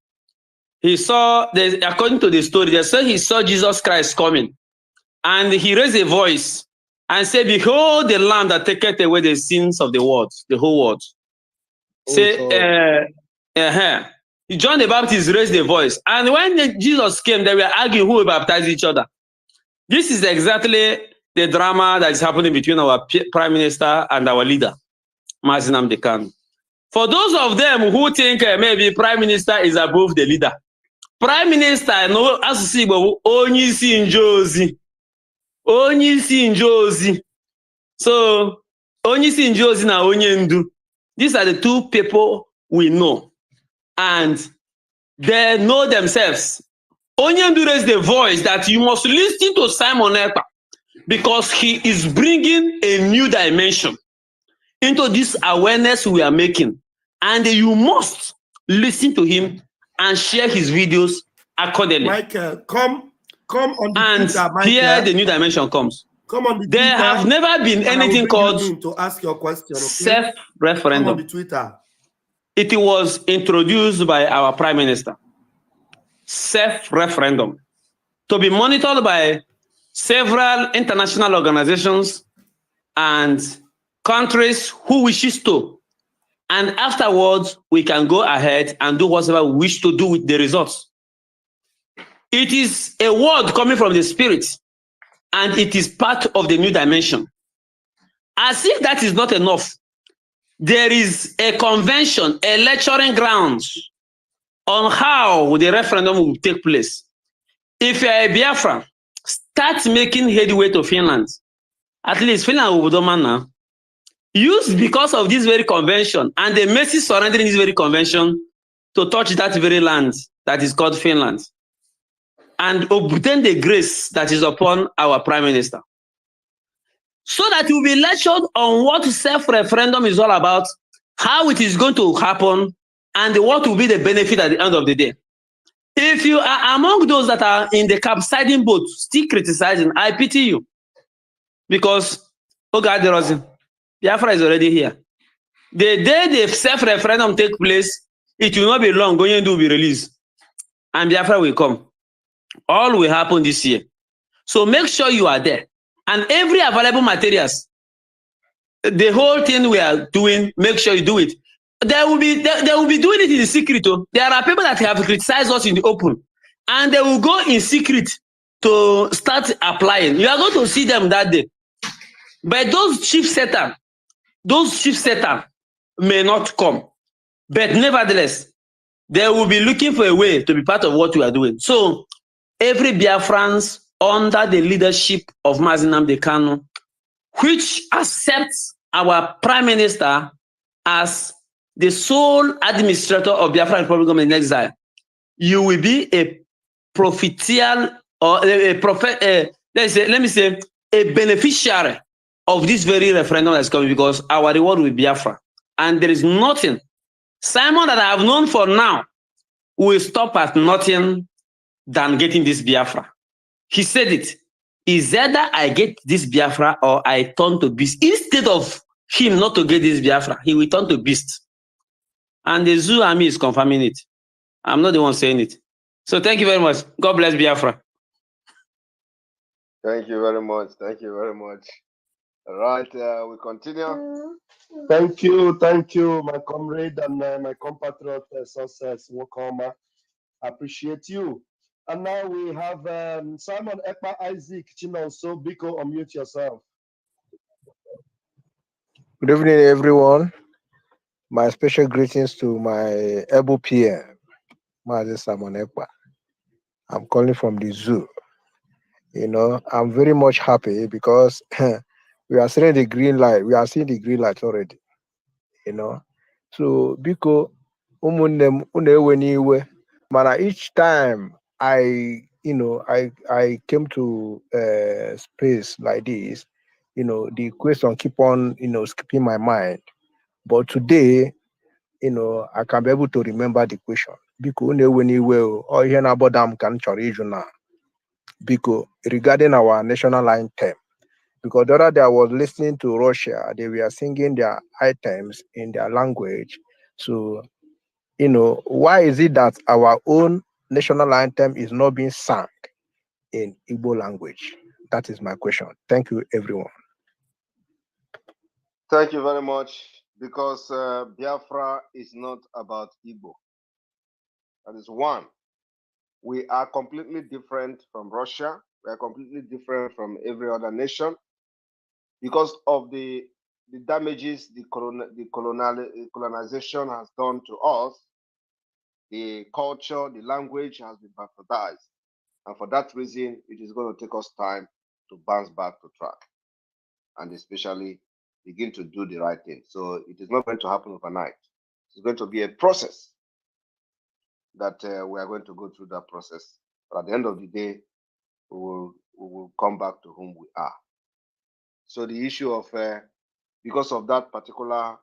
he saw, according to the story, they said he saw Jesus Christ coming. And he raised a voice and said, behold the Lamb that taketh away the sins of the world, the whole world. John the Baptist raised a voice. And when Jesus came, they were arguing who will baptize each other. This is exactly the drama that is happening between our Prime Minister and our leader, Nnamdi Kanu. For those of them who think maybe Prime Minister is above the leader, Prime Minister, no, as only see Njozi. So, only see Njozi na onye ndu. These are the two people we know. And they know themselves. Onyendu raised the voice that you must listen to Simon Ekpa because he is bringing a new dimension into this awareness we are making. And you must listen to him and share his videos accordingly. Michael, come Come on the And Twitter, here the Michael. new dimension comes. Come on the There Twitter, have never been and I will anything bring you called in to ask your question. Okay? Come on self-referendum. the Twitter. It was introduced by our Prime Minister. Self-referendum to be monitored by several international organizations and countries who wishes to. And afterwards, we can go ahead and do whatever we wish to do with the results. It is a word coming from the spirit, and it is part of the new dimension. As if that is not enough, there is a convention, a lecturing grounds on how the referendum will take place. If you are a Biafra, start making headway to Finland. At least Finland will be done now. Used because of this very convention and the mercy surrendering this very convention to touch that very land that is called Finland and obtain the grace that is upon our Prime Minister. So that you will be lectured on what self-referendum is all about, how it is going to happen, and what will be the benefit at the end of the day. If you are among those that are in the capsizing boat, still criticizing, I pity you. Because, oh God, Biafra is already here. The day the self-referendum take place, it will not be long, going to be released. And Biafra will come. All will happen this year. So make sure you are there. And every available materials, the whole thing we are doing, make sure you do it. They will be doing it in the secret. Though. There are people that have criticized us in the open. And they will go in secret to start applying. You are going to see them that day. But those chief setter may not come. But nevertheless, they will be looking for a way to be part of what we are doing. So every Biafrans under the leadership of Mazi Nnamdi Kanu, which accepts our Prime Minister as the sole administrator of Biafra Republic in exile, you will be a profiteer or let me say a beneficiary of this very referendum that's coming, because our reward will be Biafra. And there is nothing. Simon that I have known for now will stop at nothing than getting this Biafra. He said it. Is either I get this Biafra or I turn to beast. Instead of him not to get this Biafra, he will turn to beast. And the Zoo army is confirming it. I'm not the one saying it. So thank you very much. God bless Biafra. Thank you very much. Thank you very much. All right, we continue. Thank you, my comrade and my compatriot, Success Wokoma. I appreciate you. And now we have Simon Ekpa Isaac Chinonso. Biko, unmute yourself. Good evening, everyone. My special greetings to my able PM, Mazi Simon Ekpa. I'm calling from the zoo. You know, I'm very much happy because we are seeing the green light. We are seeing the green light already. You know, so Biko, mana each time I came to space like this, the question keep on, skipping my mind. But today, I can be able to remember the question. Biko, Biko, regarding our national anthem. Because the other day I was listening to Russia, they were singing their items in their language. So, why is it that our own national anthem is not being sung in Igbo language? That is my question. Thank you, everyone. Thank you very much. Because Biafra is not about Igbo. That is one. We are completely different from Russia. We are completely different from every other nation because of the damages the colonization has done to us. The culture, the language has been bastardized. And for that reason, it is going to take us time to bounce back to track and especially begin to do the right thing. So it is not going to happen overnight. It's going to be a process that we are going to go through that process. But at the end of the day, we will come back to whom we are. So the issue of, because of that particular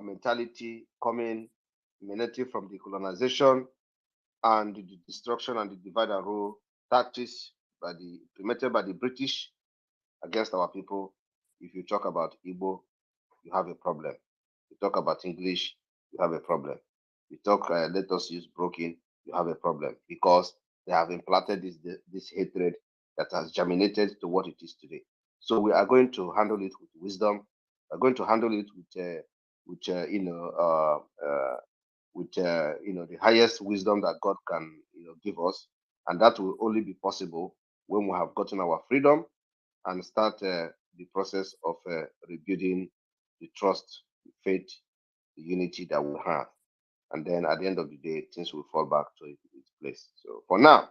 mentality coming emanating from the colonization and the destruction and the divide and rule tactics implemented by the British against our people. If you talk about Igbo, you have a problem. You talk about English, you have a problem. You talk, let us use broken, you have a problem because they have implanted this hatred that has germinated to what it is today. So we are going to handle it with wisdom. We're going to handle it with the highest wisdom that God can give us, and that will only be possible when we have gotten our freedom and start the process of rebuilding the trust, the faith, the unity that we have. And then at the end of the day, things will fall back to its place. So for now,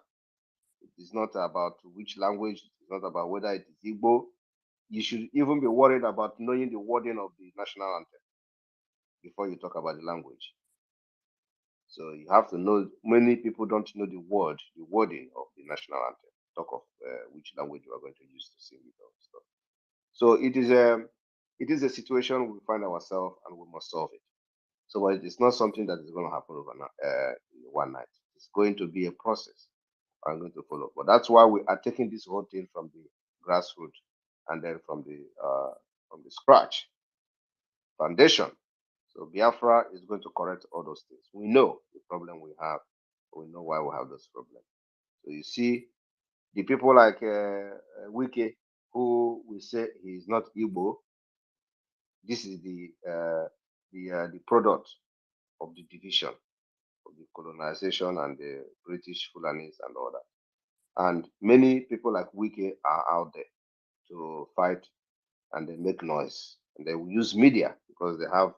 it is not about which language, it's not about whether it is Igbo. You should even be worried about knowing the wording of the national anthem before you talk about the language. So you have to know, many people don't know the wording of the national anthem. Talk of which language you are going to use to sing it or stuff. So it is a situation we find ourselves and we must solve it. So it's not something that is going to happen overnight, one night. It's going to be a process I'm going to follow. But that's why we are taking this whole thing from the grassroots and then from the scratch foundation. So Biafra is going to correct all those things. We know the problem we have. We know why we have those problems. So you see, the people like Wike, who we say he is not Igbo, this is the product of the division, of the colonization and the British Fulanis and all that. And many people like Wike are out there to fight and they make noise. And they will use media because they have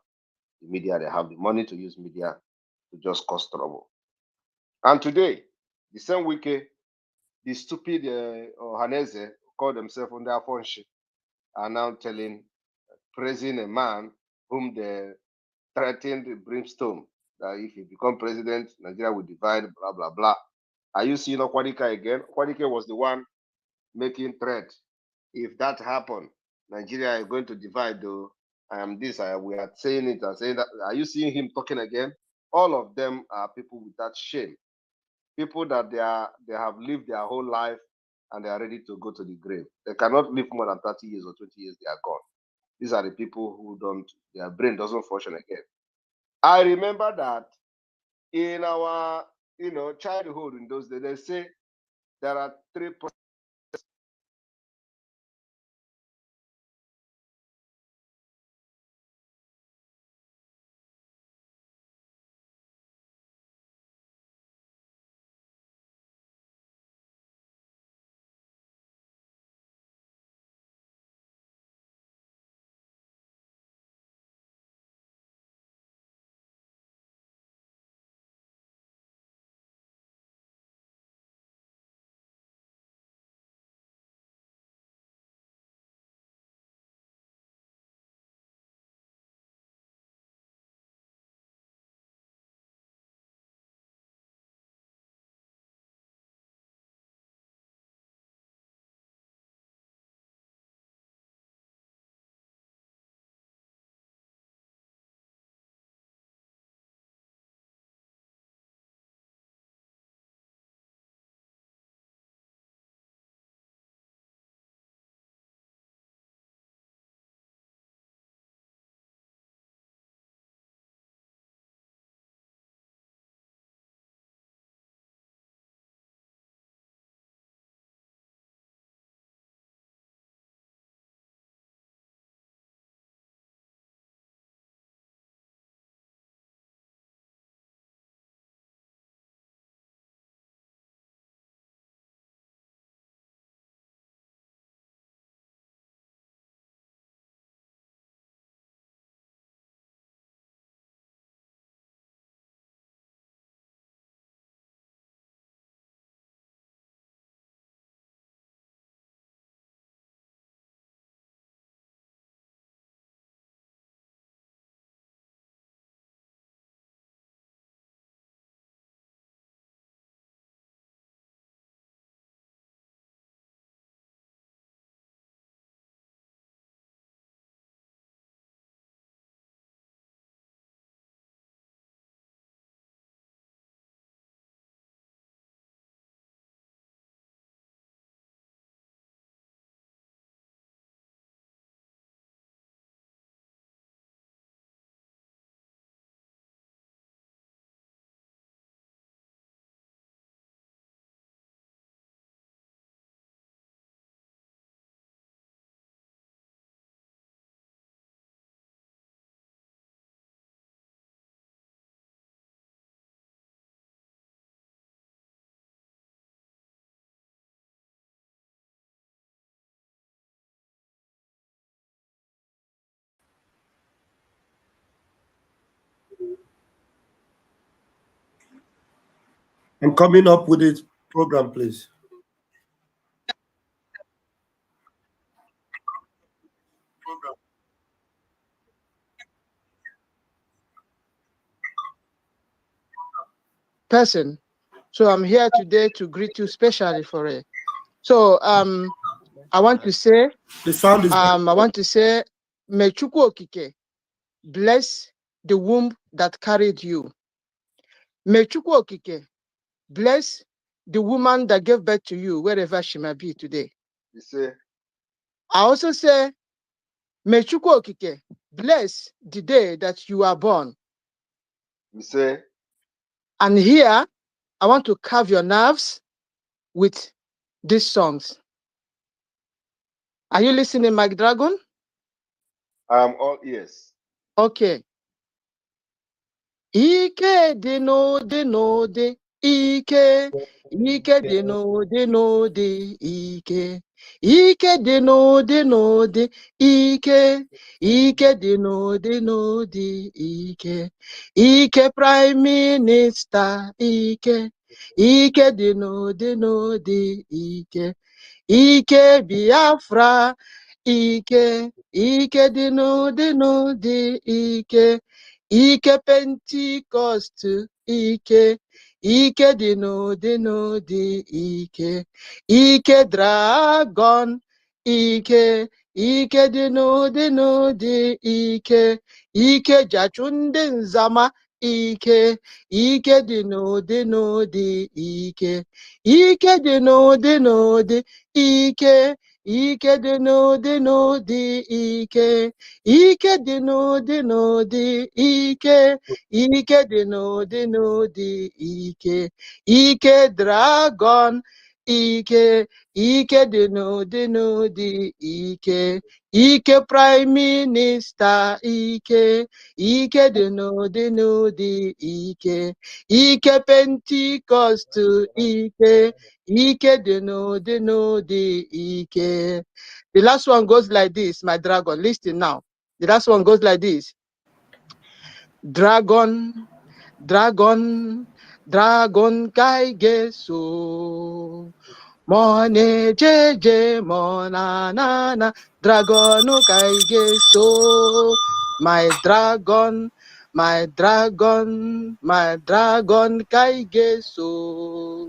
the media, they have the money to use media to just cause trouble. And today, the same Wike, the stupid Ohaneze call themselves under Afonshi, are now praising a man whom they threatened brimstone, that if he become president, Nigeria will divide, blah, blah, blah. Are you seeing Okwadika again? Okwadika was the one making threat. If that happened, Nigeria is going to divide, though. I am this, we are saying it and saying that. Are you seeing him talking again? All of them are people with that shame. People that they have lived their whole life and they are ready to go to the grave. They cannot live more than 30 years or 20 years, they are gone. These are the people who their brain doesn't function again. I remember that in our, childhood in those days, they say there are 3 I'm coming up with the program, please. Person. So I'm here today to greet you specially for it. So I want to say the sound is I want to say may Chukwu Okike bless the womb that carried you. May Chukwu Okike bless the woman that gave birth to you wherever she may be today. You say, I also say may Chukwu Okike bless the day that you are born. you say, And here I want to carve your nerves with these songs. Are you listening, Mike Dragon? I'm all ears. Okay. Ike dị n'ụdị n'ụdị, ike dị n'ụdị n'ụdị, ike dị n'ụdị n'ụdị, ike dị n'ụdị n'ụdị, ike Prime Minister, ike dị n'ụdị n'ụdị, ike Biafra, ike dị n'ụdị n'ụdị, ike Pentecost, ike dị n'ụdị n'ụdị, ike Dragon, ike dị n'ụdị n'ụdị, ike Jachu ndị Nzama, ike dị n'ụdị n'ụdị, ike dị n'ụdị n'ụdị, ike dị n'ụdị n'ụdị, ike dị n'ụdị n'ụdị, ike dị n'ụdị n'ụdị, ike Dragon, ike dị n'ụdị n'ụdị, ike Prime Minister, ike dị n'ụdị n'ụdị, ike Pentecost, ike dị n'ụdị n'ụdị, ike. The last one goes like this, my dragon. Listen now. The last one goes like this. Dragon, dragon, dragon kaige so. Mone jeje mona nana, dragon kaige so. My dragon, my dragon, my dragon kaige so.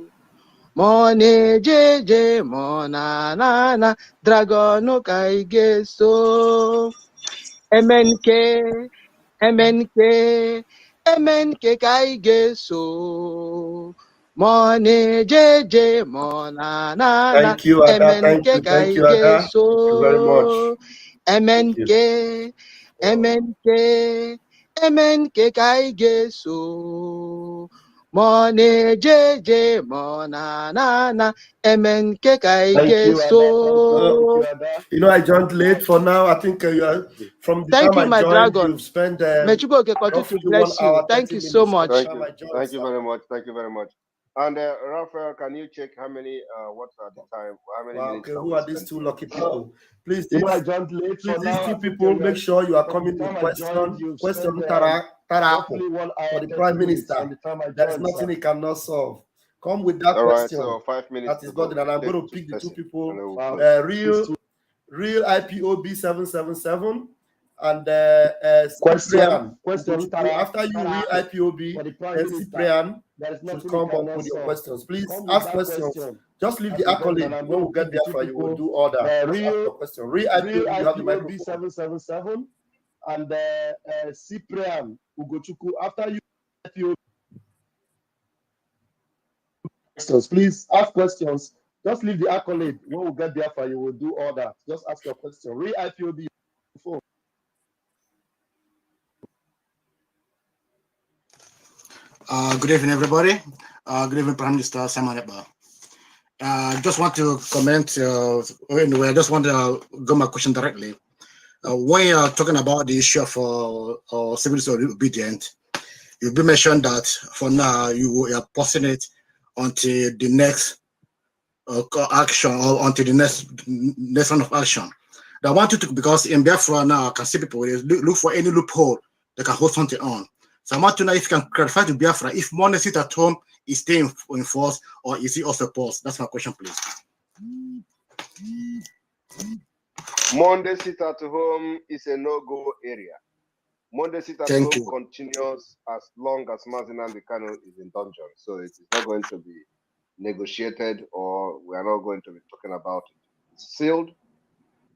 Mone jeje mona nana, dragon kaige so. MNK, MNK, MNK kaige so. Mone jeje mona nana, Thank you, Ada. Thank MNK you. Thank you, kaige Ada. Thank you very much. so. Thank you. MNK, MNK, MNK kaige so. Mone jeje mona nana, MNK Thank kaige you, Ada. so. You know, I joined late for now. I think you are, from the Thank time you, I my joined, dragon. you've spent May Chukwu Okike continue roughly to bless 1 hour, you. Thank 30 you so minutes. much. Thank you. Thank you very much. Thank you very much. And Raphael, can you check how many, what are the time? How many Wow, minutes okay, have who we are these spent two here? lucky people? Please, You know, I these, joined late for these now. two I think people, make sure you are from the coming with time I joined, you've question spent roughly 1 hour, for the 30 Prime minutes Minister. from the time I There's joined, nothing sir. he cannot solve. Come with that All right, question. so 5 minutes That is to good. go. And I'm Take going to two pick the two person, people, and then we'll close. real IPOB 777 and Question. After you read IPOB, then Cyprian should come up with your questions. Please ask questions. Just leave the accolade. When we get Biafra, you will do all that. Just ask your question. Real IPOB, you have the microphone. 777 and Cyprian Ugochukwu. After you IPOB questions, please ask questions. Just leave the accolade. When we get Biafra, you will do all that. Just ask your question. Real IPOB phone. Good evening, everybody. Good evening, Prime Minister Simon Ekpa. Just want to comment. Anyway, I just want to go my question directly. When you are talking about the issue of civil disobedience, you've been mentioned that for now you are posting it until the next action or until the next round of action. I want you to, because in Biafra now I can see people look for any loophole they can hold something on. So I want to know if you can clarify to Biafra if Monday sit at home is staying in force or is it also paused? That's my question, please. Monday sit at home is a no-go area. Monday sit at home continues as long as Mazinandi Kano is in dungeon. So it is not going to be negotiated, or we are not going to be talking about it. It's sealed,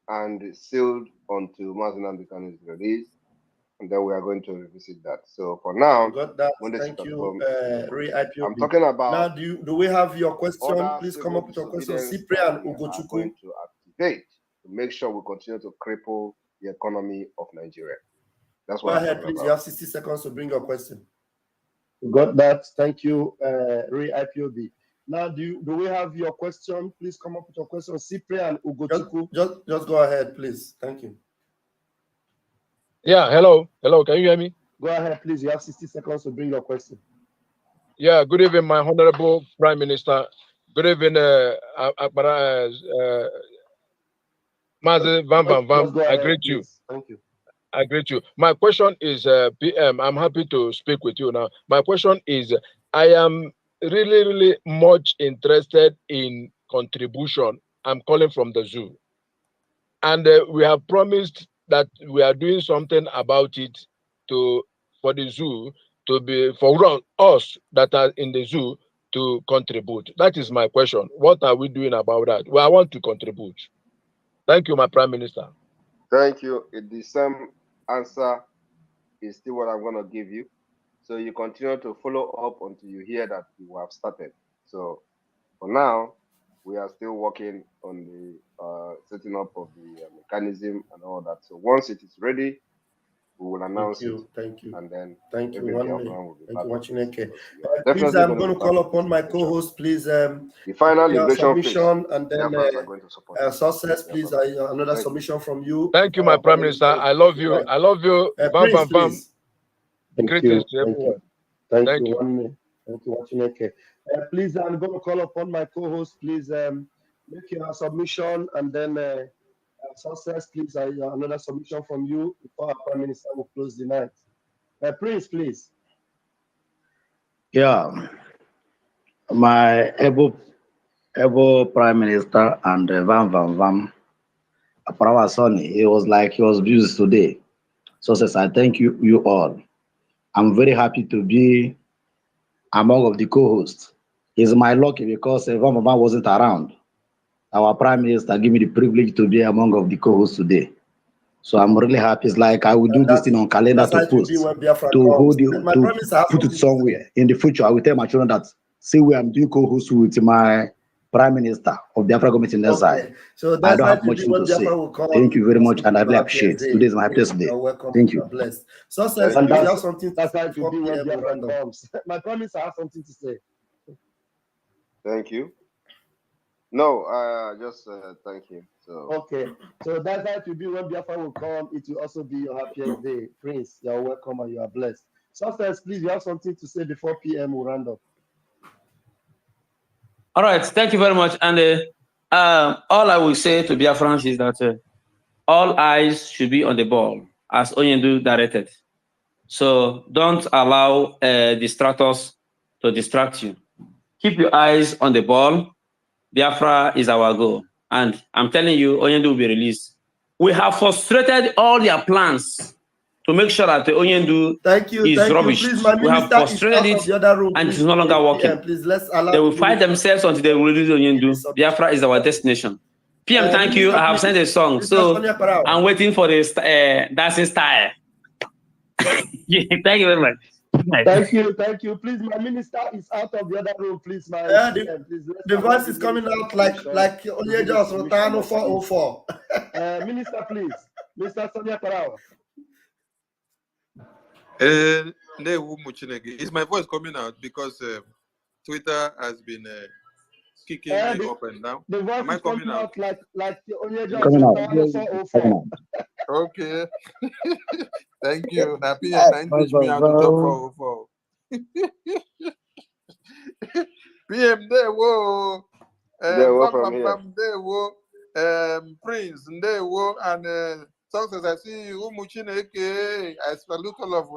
and it's sealed until Mazinandi Kano is released, and then we are going to revisit that. So for now, Got that. Monday sit Thank at you, home. IPOB. I'm talking about now. Do we have your question? other Please come civil up with your question. disobedience Cyprian that we are Ugochukwu. going to activate to make sure we continue to cripple the economy of Nigeria. That's Go what I'm ahead, talking please. about. You have 60 seconds to bring your question. Got that. Thank you, IPOB. Now, do we have your question? Please come up with your question. Cyprian Ugochukwu. Just go ahead, please. Thank you. Yeah, hello. Hello, can you hear me? Go ahead, please. You have 60 seconds to bring your question. Yeah, good evening, my Honorable Prime Minister. Good evening, Mazi Vam Vam Vam. I greet you. Thank you. I greet you. My question is, PM, I'm happy to speak with you now. My question is, I am really much interested in contribution. I'm calling from the zoo. And we have promised that we are doing something about it for the zoo to be, for us that are in the zoo to contribute. That is my question. What are we doing about that? Well, I want to contribute. Thank you, my Prime Minister. Thank you. The same answer is still what I'm going to give you. So you continue to follow up until you hear that you have started. So for now, we are still working on the setting up of the mechanism and all that. So once it is ready, we will announce it. Thank you. And then thank you. will be Thank you, Wachineke. Please, I'm going to call upon my co-host. Please, the final liberation phase, and then success. Please, another submission from you. Thank you, my Prime Minister. I love you. I love you. Prince, please. Greetings to everyone. Thank you. Thank you, Wachineke. Please, I'm going to call upon my co-host. Please make your submission, and then success, please. Another submission from you before our Prime Minister will close the night. Prince, please. Yeah, my able Prime Minister and Van Van Van, Aparawa Sonny, he was busy today. So says I thank you all. I'm very happy to be among of the co-hosts. It's my lucky because Van Van Van wasn't around. Our Prime Minister gave me the privilege to be among of the co-hosts today. So I'm really happy. It's like I will do this thing on calendar to post, to put it somewhere. In the future, I will tell my children that, see where I'm doing co-host with my Prime Minister of Biafra government in exile. So I don't have much to say. Thank you very much, and I really appreciate it. Today is my happiest day. Thank you. Blessed. Success, you have something to say before PM comes. My promise, I have something to say. Thank you. No, just thank you. So okay, so that's how it will be when Biafra will come. It will also be your happiest day, Prince. You are welcome and you are blessed. Success, please, you have something to say before PM will round up. All right, thank you very much. And all I will say to Biafrans is that all eyes should be on the ball, as Onyendu directed. So don't allow distractors to distract you. Keep your eyes on the ball. Biafra is our goal. And I'm telling you, Onyendu will be released. We have frustrated all their plans to make sure that the Onyendu is rubbish. We have frustrated it and it's no longer working. They will fight themselves until they will release Onyendu. Biafra is our destination. PM, thank you. I have sent a song. So I'm waiting for the dancing style. Thank you very much. Thank you. Please, my minister is out of the other room. Please, my please, the voice is coming out like Onyeja's Rotano 404. Minister, please, Mr. Sonia Parawa. Is my voice coming out because Twitter has been kicking me up and down? The voice Am I is coming out? like Onyeja's Rotano 404. Okay. Thank you. Now, PM, teach me how to talk 404. PM, there, whoa. Prince, there, whoa. And success, I see you, Muchineke. I salute all of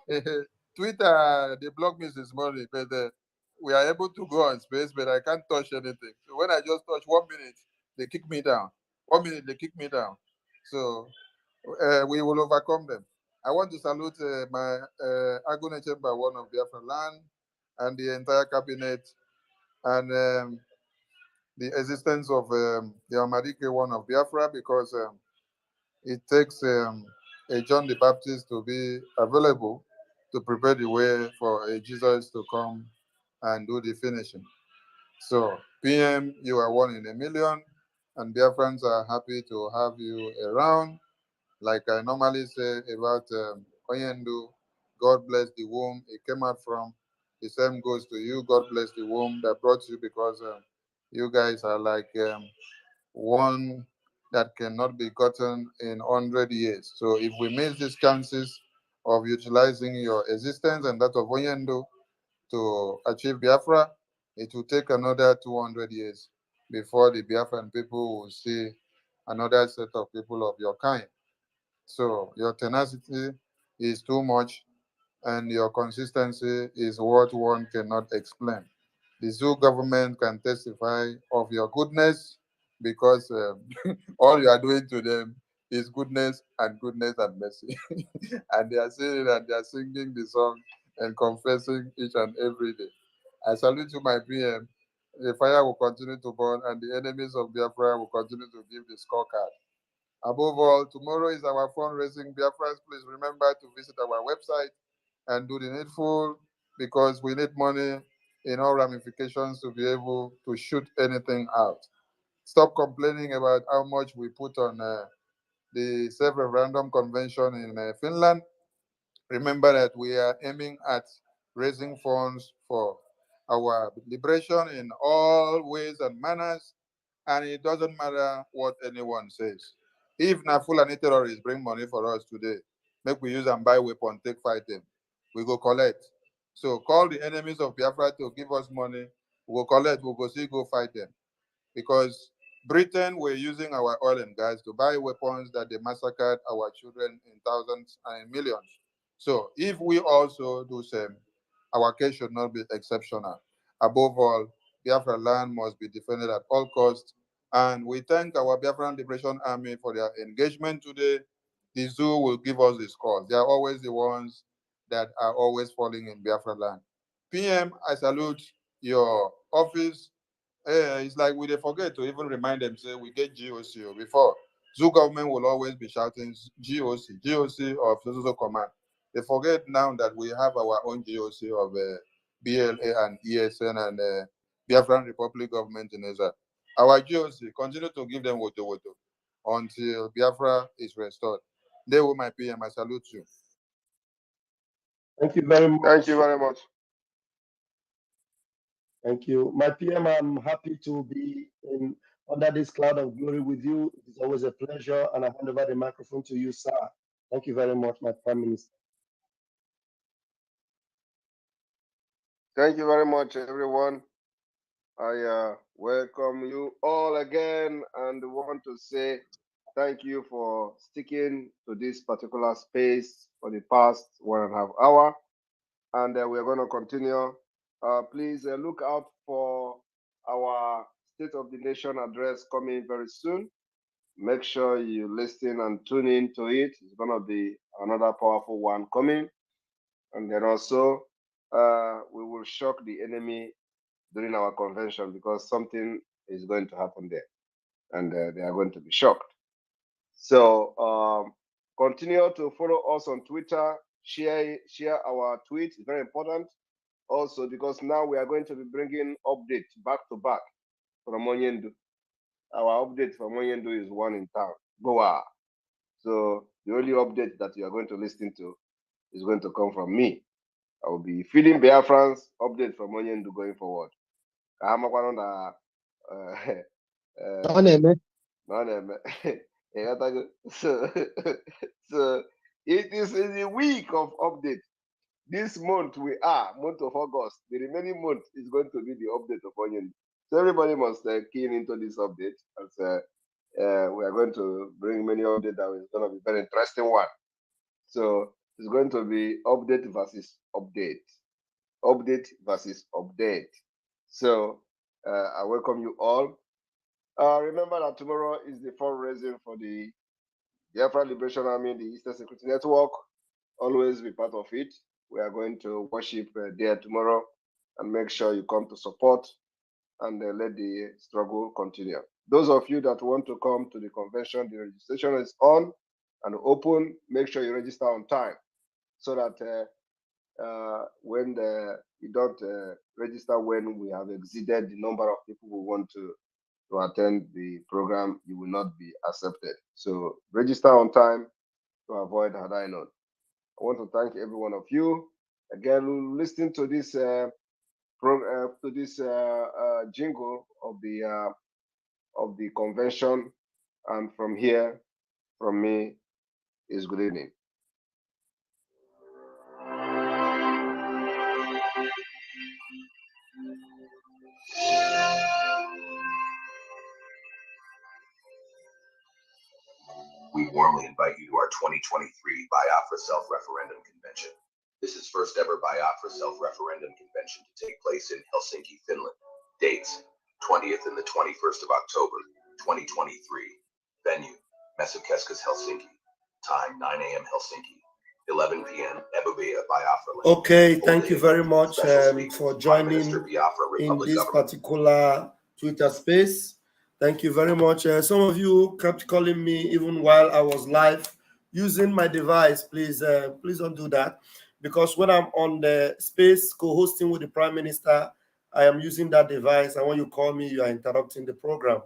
you. Twitter, they blocked me this morning, but we are able to go on space, but I can't touch anything. So when I just touch 1 minute, they kick me down. 1 minute, they kick me down. So we will overcome them. I want to salute my Agune Chamber, one of Biafra land, and the entire cabinet, and the existence of the Amadike one of Biafra, because it takes a John the Baptist to be available to prepare the way for a Jesus to come and do the finishing. So, PM, you are 1 in a million, and Biafrans are happy to have you around. Like I normally say about Oyendu, God bless the womb it came out from. The same goes to you. God bless the womb that brought you, because you guys are like one that cannot be gotten in 100 years. So if we miss these chances of utilizing your existence and that of Oyendo to achieve Biafra, it will take another 200 years before the Biafran people will see another set of people of your kind. So your tenacity is too much, and your consistency is what one cannot explain. The zoo government can testify of your goodness, because all you are doing to them is goodness and goodness and mercy. And they are saying and they are singing the song and confessing each and every day. I salute you, my PM. The fire will continue to burn, and the enemies of Biafra will continue to give the scorecard. Above all, tomorrow is our fundraising. Biafrans, please remember to visit our website and do the needful, because we need money in all ramifications to be able to shoot anything out. Stop complaining about how much we put on the self-referendum convention in Finland. Remember that we are aiming at raising funds for our liberation in all ways and manners, and it doesn't matter what anyone says. If na Fulani terrorists bring money for us today, make we use and buy weapon, take fight them. We go collect. So call the enemies of Biafra to give us money. We go collect, we go see, go fight them. Because Britain were using our oil and gas to buy weapons that they massacred our children in thousands and in millions. So if we also do same, our case should not be exceptional. Above all, Biafra land must be defended at all costs. And we thank our Biafran Liberation Army for their engagement today. The zoo will give us the scores. They are always the ones that are always falling in Biafra land. PM, I salute your office. It's like we dey forget to even remind them, say we get GOC before. Zoo government will always be shouting GOC of so command. They forget now that we have our own GOC of BLA and ESN and Biafran Republic government in Israel. Our GOC continue to give them woto until Biafra is restored. They will my PM. I salute you. Thank you very much. Thank you very much. Thank you. My PM, I'm happy to be under this cloud of glory with you. It is always a pleasure, and I hand over the microphone to you, sir. Thank you very much, my Prime Minister. Thank you very much, everyone. I welcome you all again and want to say thank you for sticking to this particular space for the past 1.5 hours. And we're going to continue. Please look out for our State of the Nation address coming very soon. Make sure you listen and tune in to it. It's going to be another powerful one coming. And then also, we will shock the enemy during our convention, because something is going to happen there. And they are going to be shocked. So continue to follow us on Twitter. Share our tweets. It's very important. Also, because now we are going to be bringing updates back to back from Onyendu. Our update from Onyendu is one in town, Goa. So the only update that you are going to listen to is going to come from me. I will be feeding Biafrans update from Onyendu going forward. So, so it is in the week of update. This month month of August. The remaining month is going to be the update of Onion. So everybody must key into this update, as we are going to bring many updates that is going to be very interesting one. So it's going to be update versus update. Update versus update. So I welcome you all. Remember that tomorrow is the fundraising for the Biafra Liberation Army, the Eastern Security Network. Always be part of it. We are going to worship there tomorrow, and make sure you come to support and let the struggle continue. Those of you that want to come to the convention, the registration is on and open. Make sure you register on time, so that when you don't register when we have exceeded the number of people who want to attend the program, you will not be accepted. So register on time to avoid Hadainot. I want to thank every one of you again listening to this jingle of the convention, and from here, from me, is good evening. We warmly invite you to our 2023 Biafra Self-Referendum Convention. This is first ever Biafra Self-Referendum Convention to take place in Helsinki, Finland. Dates, 20th and the 21st of October, 2023. Venue, Mesukeskus, Helsinki. Time, 9 a.m. Helsinki. 11 p.m. Ebubia, Biafra Land. Okay, thank you very much for joining in this particular Twitter space. Thank you very much. Some of you kept calling me even while I was live using my device. Please, please don't do that, because when I'm on the space co-hosting with the Prime Minister, I am using that device, and when you call me, you are interrupting the program.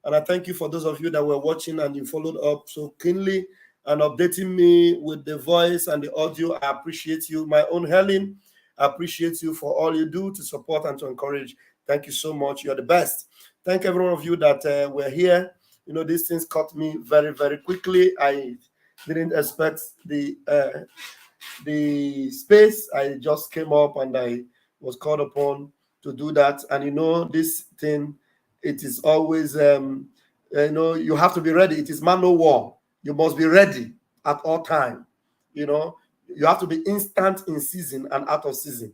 And I thank you for those of you that were watching and you followed up so keenly and updating me with the voice and the audio. I appreciate you. My own Helen, I appreciate you for all you do to support and to encourage. Thank you so much. You're the best. Thank every one of you that were here. You know, these things caught me very, very quickly. I didn't expect the space. I just came up and I was called upon to do that. And you know, this thing, it is always, you know, you have to be ready. It is man o' war. You must be ready at all time. You know, you have to be instant in season and out of season.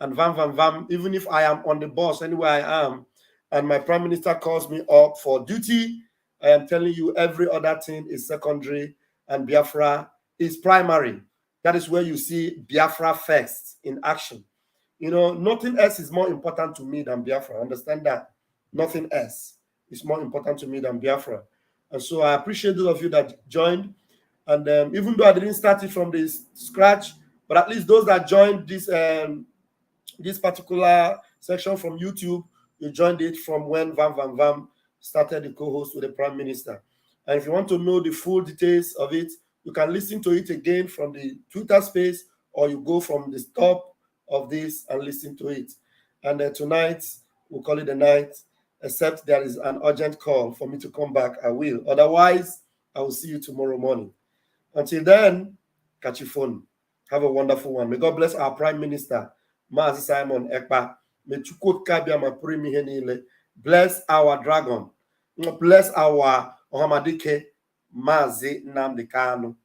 And vam, even if I am on the bus anywhere I am, and my Prime Minister calls me up for duty, I am telling you, every other thing is secondary and Biafra is primary. That is where you see Biafra first in action. You know, nothing else is more important to me than Biafra. Understand that? Nothing else is more important to me than Biafra. And so I appreciate those of you that joined. And even though I didn't start it from the scratch, but at least those that joined this particular section from YouTube, you joined it from when Vam started the co-host with the Prime Minister. And if you want to know the full details of it, you can listen to it again from the Twitter space, or you go from the top of this and listen to it. And tonight, we'll call it a night, except there is an urgent call for me to come back, I will. Otherwise, I will see you tomorrow morning. Until then, catch your phone. Have a wonderful one. May God bless our Prime Minister, Mazi Simon Ekpa. May Chukwu Kabia Mapurimi ihe niile. Bless our dragon. Bless our Ohamadike, Mazi Nnamdi Kanu,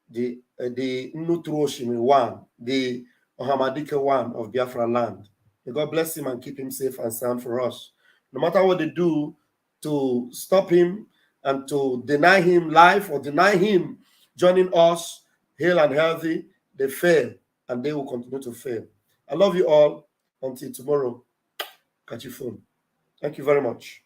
the Nnuturu Oshimiri one, the Ohamadike one of Biafra land. May God bless him and keep him safe and sound for us. No matter what they do to stop him and to deny him life or deny him joining us, hale and healthy, they fail and they will continue to fail. I love you all. Until tomorrow, catch your phone. Thank you very much.